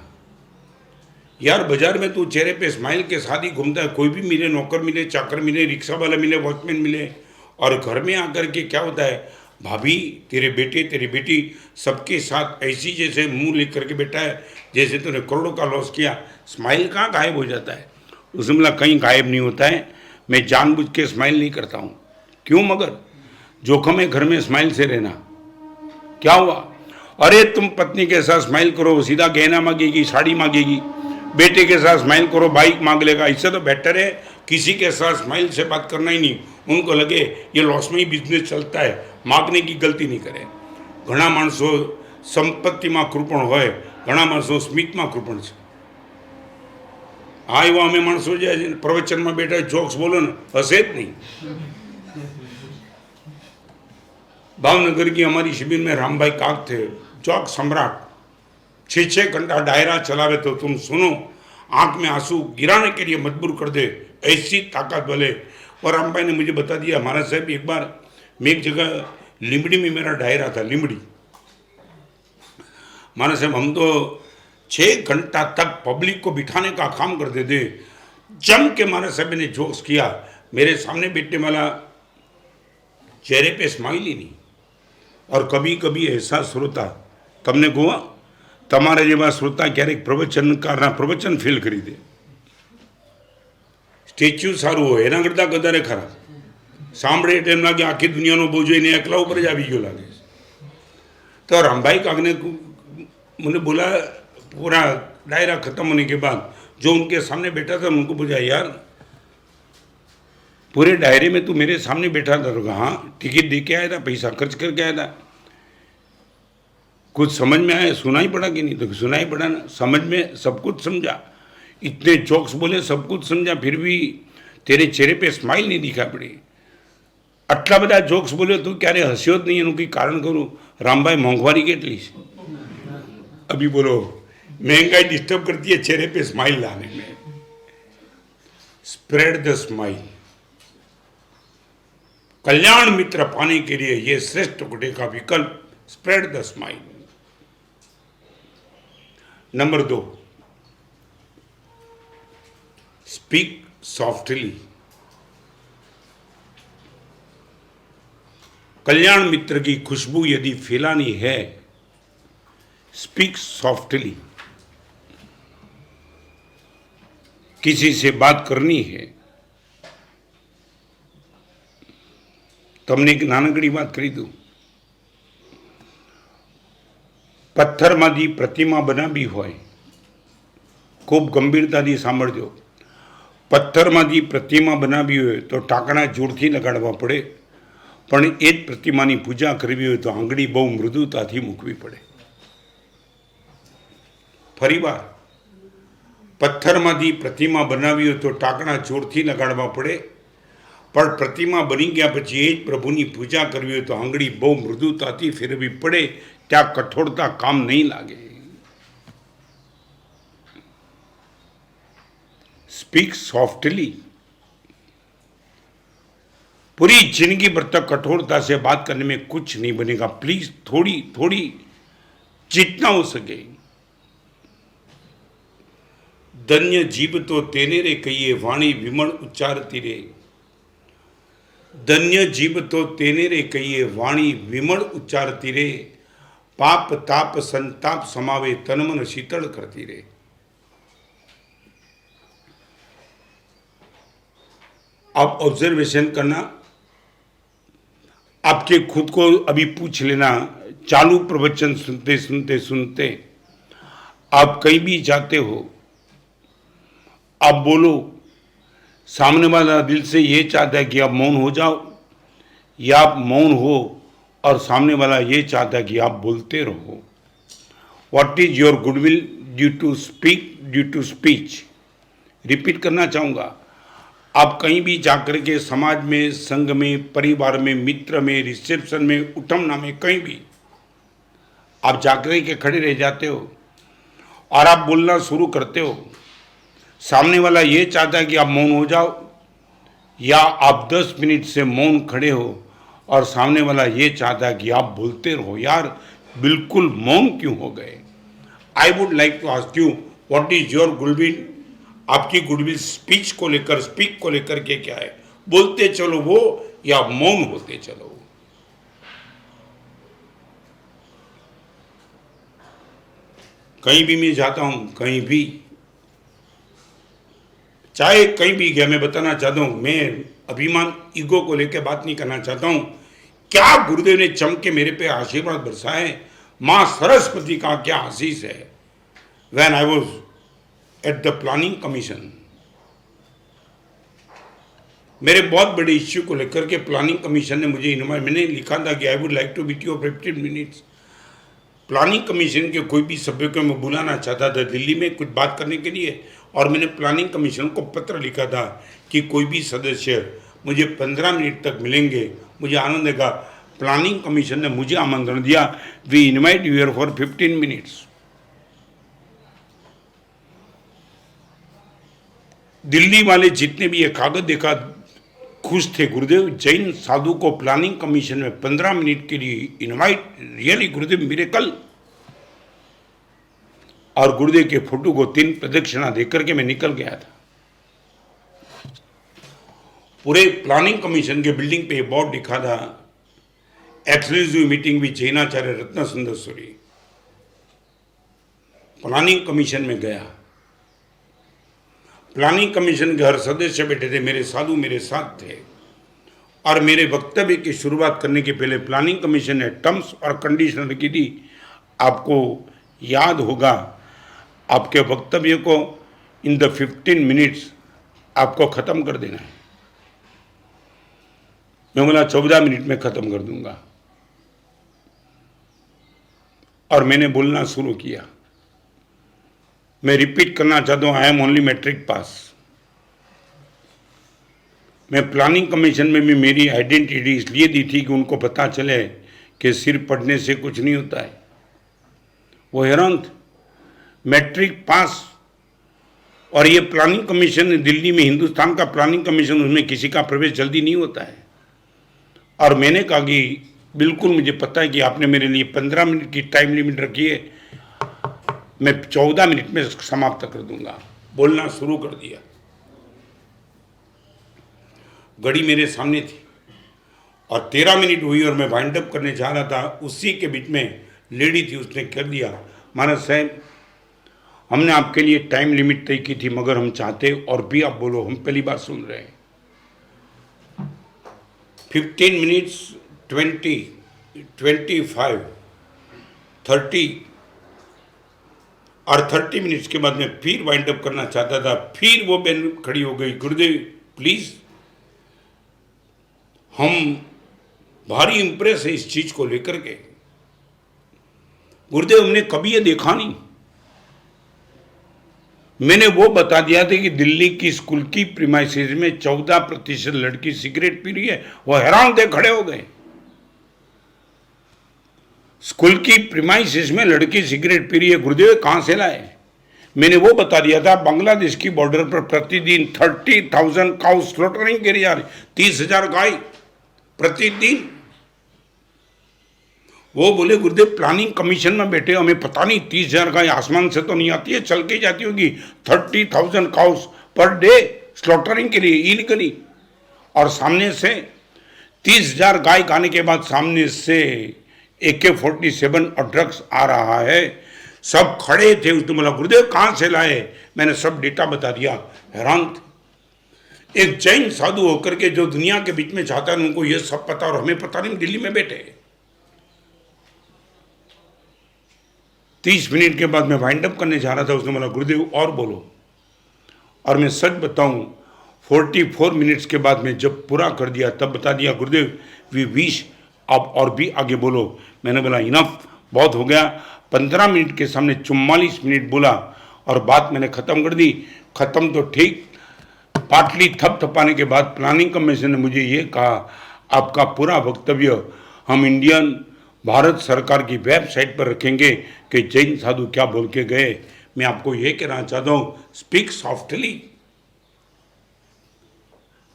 यार बाजार में तू चेहरे पे स्माइल के साथ ही घूमता है, कोई भी मिले, नौकर मिले, चाकर मिले, रिक्शा वाला मिले, वॉचमैन मिले, और घर में आकर के क्या होता है, भाभी तेरे बेटे तेरी बेटी सबके साथ ऐसी जैसे मुंह लिख करके बैठा है जैसे तूने करोड़ों का लॉस किया. स्माइल कहाँ गायब हो जाता है? उसने बोला कहीं गायब नहीं होता है, मैं जानबूझ के स्माइल नहीं करता हूँ. क्यों मगर? जोखम है घर में स्माइल से रहना. क्या हुआ? अरे तुम पत्नी के साथ स्माइल करो, सीधा गहना मांगेगी, साड़ी मांगेगी. बेटे के साथ स्माइल करो, बाइक मांग लेगा. इससे तो बेटर है किसी के साथ स्माइल से बात करना ही नहीं. उनको लगे ये लॉस में ही बिजनेस चलता है, मांगने की गलती नहीं करे. घણા માણસો સંપત્તિમાં કૃપણ હોય, ઘણા માણસો સ્મિતમાં કૃપણ છે. હા, એવા અમે માણસો જે પ્રવચનમાં બેઠા જોક્સ બોલો ને, હસે જ નહીં. भावनगर की हमारी शिविर में राम भाई काक थे, जोक सम्राट. 6 घंटा डायरा चलावे तो तुम सुनो, आंख में आंसू गिराने के लिए मजबूर कर दे, ऐसी ताकत वाले. और राम भाई ने मुझे बता दिया, महाराज साहब एक बार मैं एक जगह लिमड़ी में मेरा डायरा था. लिमड़ी महाराज साहब हम तो 6 घंटा तक पब्लिक को बिठाने का काम करते थे. जम के महाराज साहब ने जोक्स किया. मेरे सामने बैठने वाला चेहरे पे स्माइल ही नहीं. और कभी कभी ऐसा श्रोता तमने गोवा તમારા જેવા શ્રોતા ક્યારેક પ્રવચનકારના પ્રવચન ફેલ કરી દે. સ્ટેચ્યુ સારું હોય એના કરતાં વધારે ખરાબ. સાંભળે એટલે એમ લાગે આખી દુનિયાનો બોજ જોઈને એકલા ઉપર જ આવી ગયો લાગે. तो रामभाई काक ने मुझे बोला, पूरा डायरा ख़त्म होने के बाद जो उनके सामने बैठा था उनको पूछा, यार पूरे डायरे में तू मेरे सामने बैठा था? तो हाँ, टिकट दे के आया था, पैसा खर्च करके आया था. कुछ समझ में आया? सुनाई पड़ा कि नहीं? तो सुनाई पड़ा ना. समझ में सब कुछ समझा, इतने जोक्स बोले, सब कुछ समझा, फिर भी तेरे चेहरे पे स्माइल नहीं दिखा पड़ी. આટલા બધા જોક્સ બોલ્યો તું ક્યારે હસ્યો જ નહીં, એનું કંઈ કારણ કરું? રામભાઈ મોંઘવારી કેટલી છે અભી બોલો. महंगाई डिस्टर्ब करती है चेहरे पे स्माइल लाने में. Spread the smile. कल्याण मित्र पाने के लिए ये श्रेष्ठ कोटि का विकल्प, spread the smile. Number 2, speak softly. कल्याण मित्र की खुशबू यदि फैलानी है, स्पीक सॉफ्टली. किसी से बात करनी है. તમને એક નાનકડી વાત કરી દઉં. પથ્થરમાંથી પ્રતિમા બનાવી હોય, ખૂબ ગંભીરતાથી સાંભળજો. પથ્થરમાંથી પ્રતિમા બનાવી હોય તો ટાંકણા જોરથી લગાડવા પડે, પણ એ જ પ્રતિમાની પૂજા કરવી હોય તો આંગળી બહુ મૃદુતાથી મૂકવી પડે. ફરીવાર, પથ્થરમાંથી પ્રતિમા બનાવી હોય તો ટાંકણા જોરથી લગાડવા પડે, પણ પ્રતિમા બની ગયા પછી એ જ પ્રભુની પૂજા કરવી હોય તો આંગળી બહુ મૃદુતાથી ફેરવવી પડે. ત્યાં કઠોરતા કામ નહીં લાગે. Speak softly. पूरी जिंदगी भर तक कठोरता से बात करने में कुछ नहीं बनेगा। प्लीज थोड़ी थोड़ी जितना हो सके। धन्य जीव तो तेने रे कहिए वाणी विमल उच्चारती रे। धन्य जीव तो तेने रे कहिए वाणी विमल उच्चारती रे। पाप ताप संताप समावे तन मन शीतल करती रे। आप ऑब्जर्वेशन करना, आपके खुद को अभी पूछ लेना, चालू प्रवचन सुनते सुनते सुनते आप कहीं भी जाते हो, आप बोलो, सामने वाला दिल से ये चाहता है कि आप मौन हो जाओ, या आप मौन हो और सामने वाला ये चाहता है कि आप बोलते रहो। What is your goodwill due to speak, due to speech. Repeat करना चाहूँगा, आप कहीं भी जाकर के समाज में, संघ में, परिवार में, मित्र में, रिसेप्शन में, उठमना में, कहीं भी आप जाकर के खड़े रह जाते हो और आप बोलना शुरू करते हो, सामने वाला ये चाहता है कि आप मौन हो जाओ, या आप 10 मिनट से मौन खड़े हो और सामने वाला ये चाहता है कि आप बोलते रहो। यार बिल्कुल मौन क्यों हो गए? I would like to ask you, what is your goodwill. आपकी गुडविल स्पीच को लेकर, स्पीक को लेकर के क्या है? बोलते चलो वो, या मौन होते चलो। कहीं भी मैं जाता हूं, कहीं भी, चाहे कहीं भी गया, मैं बताना चाहता हूं, मैं अभिमान ईगो को लेकर बात नहीं करना चाहता हूं। क्या गुरुदेव ने चम के मेरे पे आशीर्वाद बरसाए, मां सरस्वती का क्या आशीष है। When I was at the planning commission, मेरे बहुत बड़े इश्यू को लेकर के प्लानिंग कमीशन ने मुझे इनवाइट, मैंने लिखा था कि I would like to meet you 15 minutes. Planning commission के कोई भी सभ्य को मैं बुलाना चाहता था दिल्ली में कुछ बात करने के लिए, और मैंने प्लानिंग कमीशन को पत्र लिखा था कि कोई भी सदस्य मुझे 15 मिनट तक मिलेंगे, मुझे आनंद देगा। प्लानिंग कमीशन ने मुझे आमंत्रण दिया, we invite you here for 15 minutes. Delhi वाले जितने भी ये कागज देखा खुश थे। गुरुदेव जैन साधु को प्लानिंग कमीशन में 15 मिनट के लिए इनवाइट, रियली गुरुदेव मिरेकल। और गुरुदेव के फोटो को 3 प्रदक्षिणा देकर के मैं निकल गया था। पूरे प्लानिंग कमीशन के बिल्डिंग पे बोर्ड लिखा था, एक्सक्लूसिव मीटिंग विद जैनाचार्य रत्न सुंदरसूरी। प्लानिंग कमीशन में गया, प्लानिंग कमीशन के हर सदस्य बैठे थे, मेरे साधु मेरे साथ थे। और मेरे वक्तव्य की शुरुआत करने के पहले प्लानिंग कमीशन ने टर्म्स और कंडीशन रखी थी। आपको याद होगा, आपके वक्तव्य को इन द 15 मिनट्स आपको ख़त्म कर देना है। मैं बोला 14 मिनट में ख़त्म कर दूंगा, और मैंने बोलना शुरू किया। मैं रिपीट करना चाहता हूँ, I am only matric pass. मैं प्लानिंग कमीशन में भी मेरी आइडेंटिटी इसलिए दी थी कि उनको पता चले कि सिर्फ पढ़ने से कुछ नहीं होता है। वो हैरान थे, मैट्रिक पास, और ये प्लानिंग कमीशन दिल्ली में, हिंदुस्तान का प्लानिंग कमीशन, उसमें किसी का प्रवेश जल्दी नहीं होता है। और मैंने कहा कि बिल्कुल मुझे पता है कि आपने मेरे लिए 15 मिनट की टाइम लिमिट रखी है, मैं 14 मिनट में समाप्त कर दूंगा। बोलना शुरू कर दिया। घड़ी मेरे सामने थी और 13 मिनट हुई और मैं वाइंड अप करने जा रहा था। उसी के बीच में लेडी थी, उसने कर दिया, महाराज साहब हमने आपके लिए टाइम लिमिट तय की थी, मगर हम चाहते और भी आप बोलो, हम पहली बार सुन रहे हैं। 15 मिनट्स, 20, 25, 30 और 30 मिनट्स के बाद मैं फिर वाइंड अप करना चाहता था। फिर वो बहन खड़ी हो गई, गुरुदेव प्लीज, हम भारी इंप्रेस है इस चीज को लेकर के। गुरुदेव हमने कभी ये देखा नहीं। मैंने वो बता दिया था कि दिल्ली की स्कूल की प्रीमाइसेस में 14% लड़की सिगरेट पी रही है। वो हैरान थे, खड़े हो गए। स्कूल की प्रीमाइसेस में लड़की सिगरेट पी रही है, गुरुदेव कहां से लाए? मैंने वो बता दिया था, बांग्लादेश की बॉर्डर पर प्रतिदिन 30,000 काउ स्लॉटरिंग करी जा रही, 30,000 गाय। प्रतिदिन। वो बोले गुरुदेव प्लानिंग कमीशन में बैठे, हमें पता नहीं 30,000 गाय आसमान से तो नहीं आती है, चल के जाती होगी। 30,000 काउस पर डे स्लॉटरिंग के लिए इलीगली, और सामने से 30,000 गाय आने के बाद सामने से AK-47 और ड्रग्स आ रहा है। सब खड़े थे, उसने बोला गुरुदेव कहाँ से लाए, मैंने सब डेटा बता दिया। हैरान थे। एक जैन साधु होकर के जो दुनिया के बीच में चाहता है उनको ये सब पता, और हमें पता नहीं, दिल्ली में बैठे। 30 मिनट के बाद मैं वाइंड अप करने जा रहा था, उसने बोला गुरुदेव और बोलो। और मैं सच बताऊं 44 मिनट्स के बाद मैं जब पूरा कर दिया तब बता दिया गुरुदेव वी विश आप और भी आगे बोलो। मैंने बोला इनफ, बहुत हो गया। 15 मिनट के सामने 44 मिनट बोला और बात मैंने ख़त्म कर दी। ख़त्म तो ठीक, पाटली थपथपाने के बाद प्लानिंग कमीशन ने मुझे ये कहा आपका पूरा वक्तव्य हम इंडियन भारत सरकार की वेबसाइट पर रखेंगे कि जैन साधु क्या बोल के गए। मैं आपको ये कहना चाहता हूँ, स्पीक सॉफ्टली।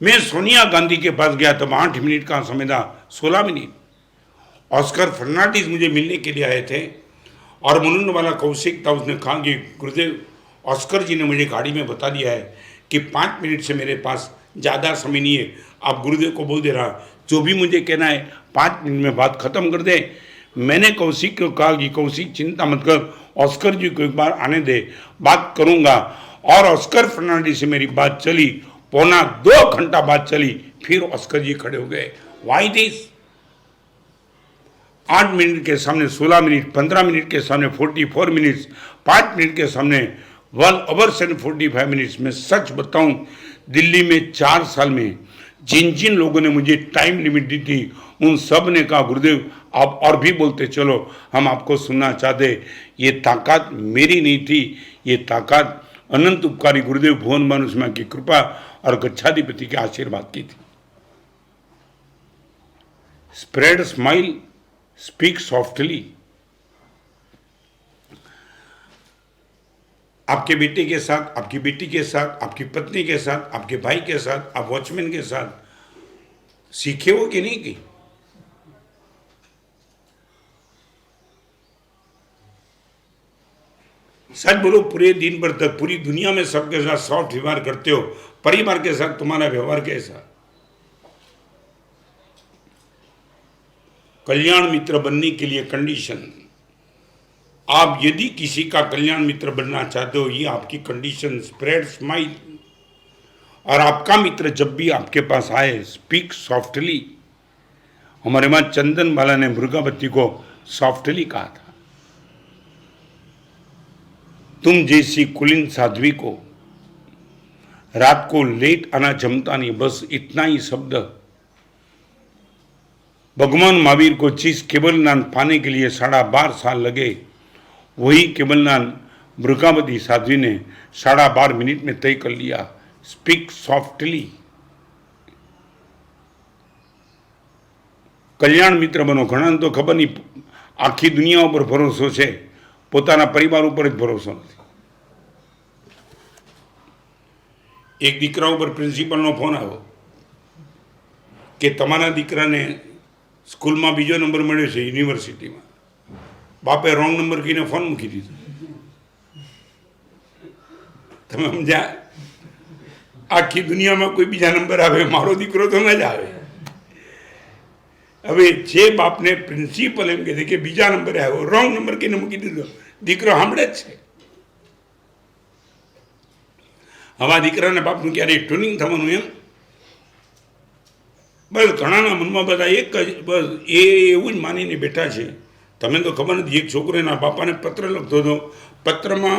मैं सोनिया गांधी के पास गया तब 8 मिनट का समय था, 16 मिनट। ऑस्कर फर्नांडिस मुझे मिलने के लिए आए थे और मुलुंड वाला कौशिक था, उसने कहा कि गुरुदेव ऑस्कर जी ने मुझे गाड़ी में बता दिया है कि 5 मिनट से मेरे पास ज़्यादा समय नहीं है, आप गुरुदेव को बोल दे रहा जो भी मुझे कहना है 5 मिनट में बात खत्म कर दे। मैंने कौशिक को कहा कि कौशिक चिंता मत कर, ऑस्कर जी को एक बार आने दे, बात करूंगा। और ऑस्कर फर्नांडिस से मेरी बात चली, पौना 2 घंटा बात चली, फिर ऑस्कर जी खड़े हो गए। Why this? 8 मिनट के सामने 16 मिनट, 15 मिनट के सामने 44 मिनट्स, 5 मिनट के सामने 1 आवर्स एंड 45 मिनट्स। में सच बताऊं, दिल्ली में 4 साल में जिन जिन लोगों ने मुझे टाइम लिमिट दी थी उन सब ने कहा गुरुदेव आप और भी बोलते चलो, हम आपको सुनना चाहते। ये ताकत मेरी नहीं थी, ये ताकत अनंत उपकारी गुरुदेव भुवन भानुस्मा की कृपा और गच्छाधिपति के आशीर्वाद की थी। Spread smile, speak softly. आपके बेटे के साथ, आपकी बेटी के साथ, आपकी पत्नी के साथ, आपके भाई के साथ, आप वॉचमैन के साथ सीखे हो कि नहीं की? सच बोलो, पूरे दिन भर तक पूरी दुनिया में सबके साथ सॉफ्ट व्यवहार करते हो, परिवार के साथ तुम्हारा व्यवहार कैसा? कल्याण मित्र बनने के लिए कंडीशन, आप यदि किसी का कल्याण मित्र बनना चाहते हो, ये आपकी कंडीशन, स्प्रेड स्माइल। और आपका मित्र जब भी आपके पास आए, स्पीक सॉफ्टली। हमारे मां चंदन बाला ने मृगावती को सॉफ्टली कहा था, तुम जैसी कुलीन साध्वी को रात को लेट आना जमता नहीं, बस इतना ही शब्द। भगवान महावीर को चीज केवल ज्ञान पाने के लिए 12.5 साल लगे, वही केवल ज्ञान मृगावती साध्वी ने 12.5 मिनट में तय कर लिया। Speak softly. कल्याण मित्र बनो। घણા તો ખબર નહીં, આખી દુનિયા ઉપર ભરોસો છે, પોતાના પરિવાર ઉપર જ ભરોસો નથી। એક દીકરા ઉપર પ્રિન્સિપલનો ફોન આવ્યો કે તમારા દીકરાને સ્કૂલમાં બીજો નંબર મળ્યો છે યુનિવર્સિટીમાં। બાપે રોંગ નંબર કહીને ફોન મૂકી દીધો। તમે સમજ્યા? આખી દુનિયામાં કોઈ બીજા નંબર આવે, મારો દીકરો તો ન જ આવે। હવે જે બાપને પ્રિન્સિપલ એમ કહે છે કે બીજા નંબરે આવ્યો, રોંગ નંબર કહીને મૂકી દીધો, દીકરો સાંભળે જ છે। આવા દીકરાના બાપનું ક્યારેય ટ્યુનિંગ થવાનું એમ? બસ ઘણાના મનમાં બધા એક જ બસ એવું જ માનીને બેઠા છે। તમે તો ખબર નથી, એક છોકરો એના બાપાને પત્ર લખતો હતો, પત્રમાં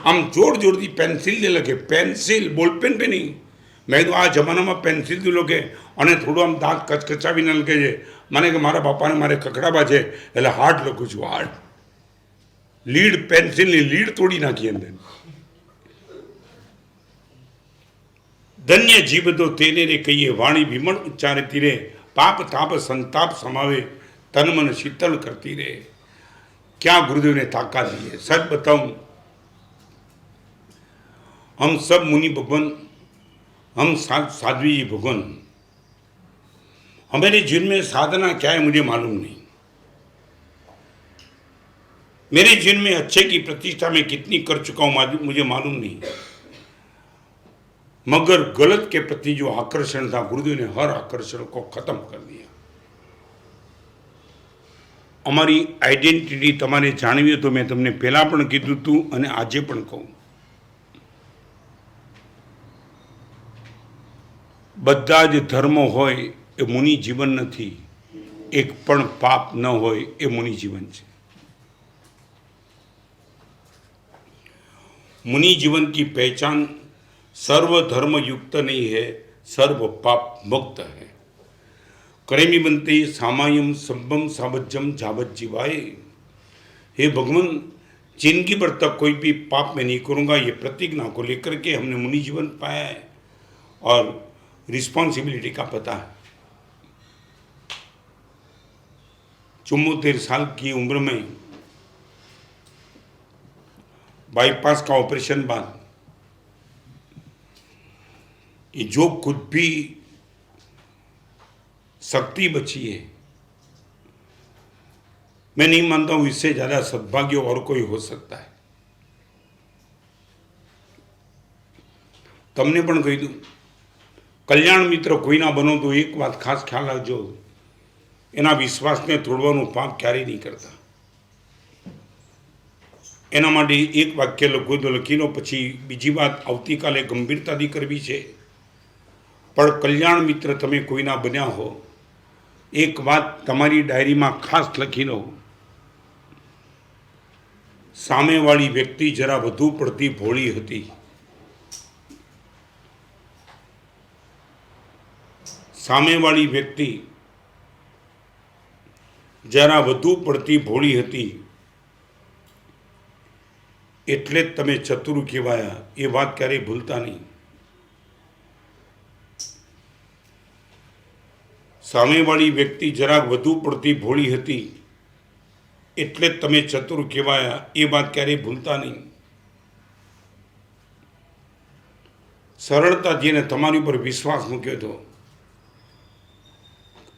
આમ જોર જોરથી પેન્સિલથી લખે, પેન્સિલ, બોલપેન પે નહીં। મેં કીધું આ જમાનામાં પેન્સિલથી લખે અને થોડું આમ દાંત કચકચાવીને લખે છે। મને કે મારા બાપાને મારે કકડાવા છે એટલે હાર્ડ લખું છું, હાર્ડ। લીડ, પેન્સિલની લીડ તોડી નાખી અંદર। ધન્ય જીવ તો તેને રે કહીએ, વાણી વિમળ ઉચ્ચારતી રે, પાપ તાપ સંતાપ સમાવે, तन मन शीतल करती रहे। क्या गुरुदेव ने ताकत दी है। सच बताऊं, हम सब मुनि भगवान, हम साध्वी भगवान, हमारे जीवन में साधना क्या है मुझे मालूम नहीं, मेरे जीवन में अच्छे की प्रतिष्ठा में कितनी कर चुका हूं मुझे मालूम नहीं, मगर गलत के प्रति जो आकर्षण था गुरुदेव ने हर आकर्षण को खत्म कर दिया। अमारी आइडेंटिटी तमारे जाणवी हो तो मैं तमने पहला पण कीधुं हतुं अने आजे पण कहूं, बधा ज धर्म होय ए मुनि जीवन नथी, एक पण पाप न होय ए मुनि जीवन छे। मुनि जीवन की पहचान सर्व धर्म युक्त नहीं है, सर्व पाप मुक्त है। करेमी बनते सामायम संभम सावज्यम जावत जीवाए। हे भगवान, जिंदगी भर तक कोई भी पाप में नहीं करूँगा, ये प्रतिज्ञा को लेकर के हमने मुनि जीवन पाया है और रिस्पॉन्सिबिलिटी का पता है। 74 साल की उम्र में बाईपास का ऑपरेशन बाद ये जो खुद भी शक्ति बची है, मैं नहीं मानता हूं इससे ज्यादा सद्भाग्य और कोई हो सकता है। तमने पण कही दूं, कल्याण मित्र कोई ना बनो तो एक बात खास ख्याल रखजो, एना विश्वास ने तोड़वानुं पाप क्यारे नहीं करता। एना माटे एक वाक्य लखो तो लखी लो, पछी बीजी बात आवती काले गंभीरताथी करवी छे। पण कल्याण मित्र तमे कोईना बन्या हो, एक बात तमारी डायरी में खास लखी लो, सामेवाળી व्यक्ति जरा વધુ પડતી ભોળી હતી। सामेवाળી व्यक्ति जरा વધુ પડતી ભોળી હતી એટલે તમે ચતુર કહેવાયા, એ વાત ક્યારેય ભૂલતા નહીં। सामेवाળી व्यक्ति जरा વધુ પડતી ભોળી હતી એટલે તમે ચતુર કહેવાયા, એ વાત ક્યારેય ભૂલતા નહીં। સરળતાથી એને તમારી ઉપર વિશ્વાસ મૂક્યો હતો,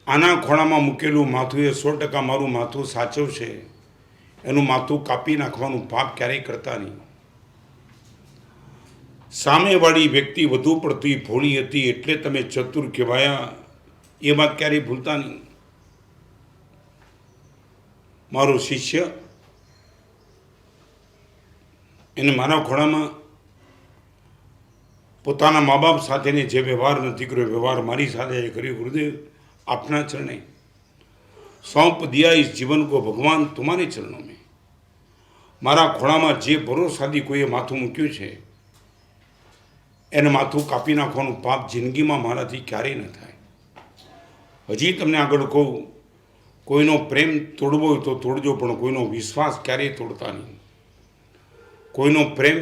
આના ખોળામાં મૂકેલું માથું એ 100% મારું માથું સાચવશે, એનું માથું કાપી નાખવાનું પાપ ક્યારેય કરતા નહીં। સામેવાળી વ્યક્તિ વધુ પડતી ભોળી હતી એટલે તમે ચતુર કહેવાયા, ये बात क्यारे भूलता नहीं। मारो शिष्य एने मारा खोड़ा में पोताना माँ बाप साथे ने जे व्यवहार नहीं कर्यो, व्यवहार मारी साथे कर्यो। गुरुदेव अपना चरणे सौंप दिया इस जीवन को भगवान तुम्हारे चरणों में। मारा खोड़ा में जे भरोसा थी कोई माथू मूक्यु छे, एने माथू कापी नाखवानुं पाप जिंदगी में माराथी क्यारेय न थाय। हजी तमने आगळ कहूं, कोईनो प्रेम तोड़वो तो तोड़जो, पण कोईनो विश्वास क्यारेय तोड़ता नहीं। कोईनो प्रेम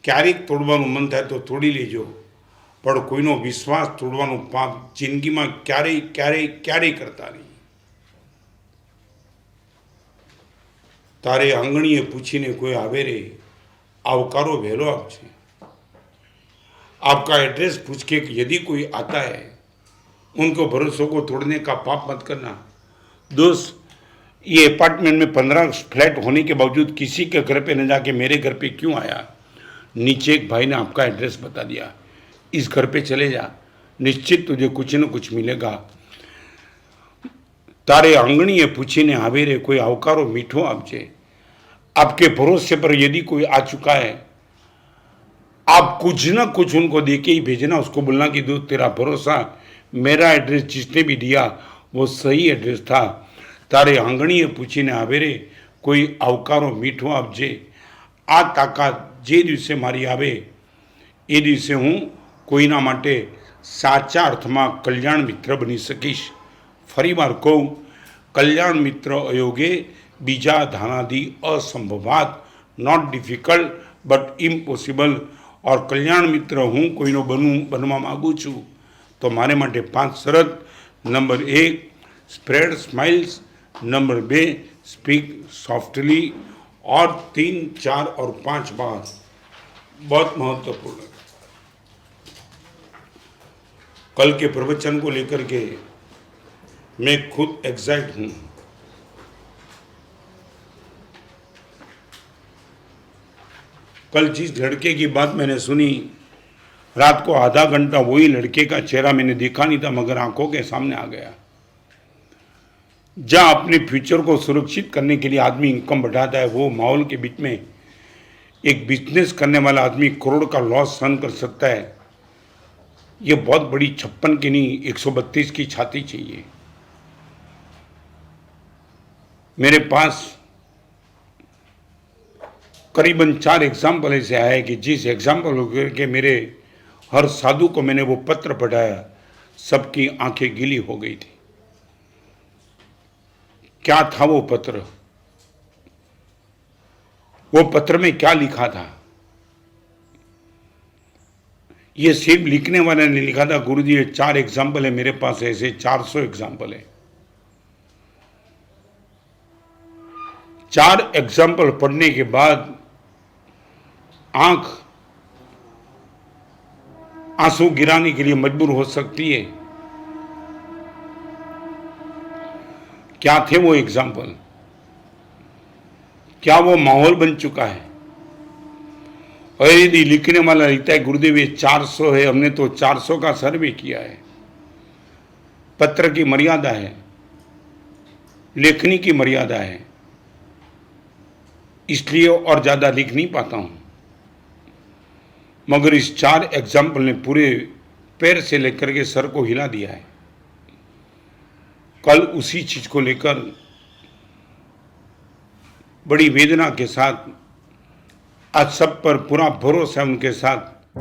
क्यारेक तोड़वानुं मन थाय तो तोड़ी लेजो, पण कोईनो विश्वास तोड़वानुं पाप जिंदगी में क्यारेय क्यारेय क्यारेय करता नहीं। तारे आंगणीए पूछीने कोई आवे रे, आवकारो वहेलो आपछे। आपका एड्रेस पूछ के यदि कोई आता है, उनको भरोसों को तोड़ने का पाप मत करना। दोस्त, ये अपार्टमेंट में 15 फ्लैट होने के बावजूद किसी के घर पे न जाके मेरे घर पे क्यों आया? नीचे एक भाई ने आपका एड्रेस बता दिया, इस घर पे चले जा, निश्चित तुझे कुछ न कुछ मिलेगा। तारे आंगणीए पूछीने आवे रे, कोई आवकारो मीठो आपजे। आपके भरोसे पर यदि कोई आ चुका है, आप कुछ न कुछ उनको दे के ही भेजना। उसको बोलना कि दो तेरा भरोसा, मेरा एड्रेस जिसने भी दिया वो सही एड्रेस था। तारे आंगणीए पूछीने आवे रे, कोई आवकारो मीठो आपजे। आ ताकात जे दिवसे मारी आवे ए दिवसे हूँ कोईना माटे साचा अर्थमां कल्याण मित्र बनी सकीश। फरीवार कहूँ, कल्याण मित्र अयोगे बीजा धानादि असंभवात, नॉट डिफिकल्ट बट इम्पॉसिबल। और कल्याण मित्र हूँ कोईनो बनवा मागू छूँ तो मारे माटे 5 शरत। Number 1 spread smiles, number 2 speak softly, और 3, 4 और 5 बात बहुत महत्वपूर्ण है। कल के प्रवचन को लेकर के मैं खुद एग्जाइट हूँ। कल जिस लड़के की बात मैंने सुनी, रात को आधा घंटा वही लड़के का चेहरा मैंने देखा नहीं था, मगर आंखों के सामने आ गया। जहाँ अपने फ्यूचर को सुरक्षित करने के लिए आदमी इनकम बढ़ाता है, वो माहौल के बीच में एक बिजनेस करने वाला आदमी करोड़ का लॉस सहन कर सकता है। ये बहुत बड़ी 56 की नहीं, 132 की छाती चाहिए। मेरे पास करीबन 4 एग्जाम्पल ऐसे आए कि जिस एग्जाम्पल के मेरे हर साधु को मैंने वो पत्र पढ़ाया, सबकी आंखें गीली हो गई थी। क्या था वो पत्र? वो पत्र में क्या लिखा था? ये सिर्फ लिखने वाले ने लिखा था, गुरुजी ये 4 एग्जाम्पल है मेरे पास, ऐसे 400 एग्जाम्पल है। 4 एग्जाम्पल पढ़ने के बाद आंख आंसू गिराने के लिए मजबूर हो सकती है। क्या थे वो एग्जाम्पल? क्या वो माहौल बन चुका है? और यदि लिखने वाला लिखता है गुरुदेव ये 400 है, हमने तो 400 का सर्वे किया है। पत्र की मर्यादा है, लेखनी की मर्यादा है, इसलिए और ज्यादा लिख नहीं पाता हूं। मगर इस 4 एग्जाम्पल ने पूरे पैर से लेकर के सर को हिला दिया है। कल उसी चीज को लेकर बड़ी वेदना के साथ, आज सब पर पूरा भरोसा है उनके साथ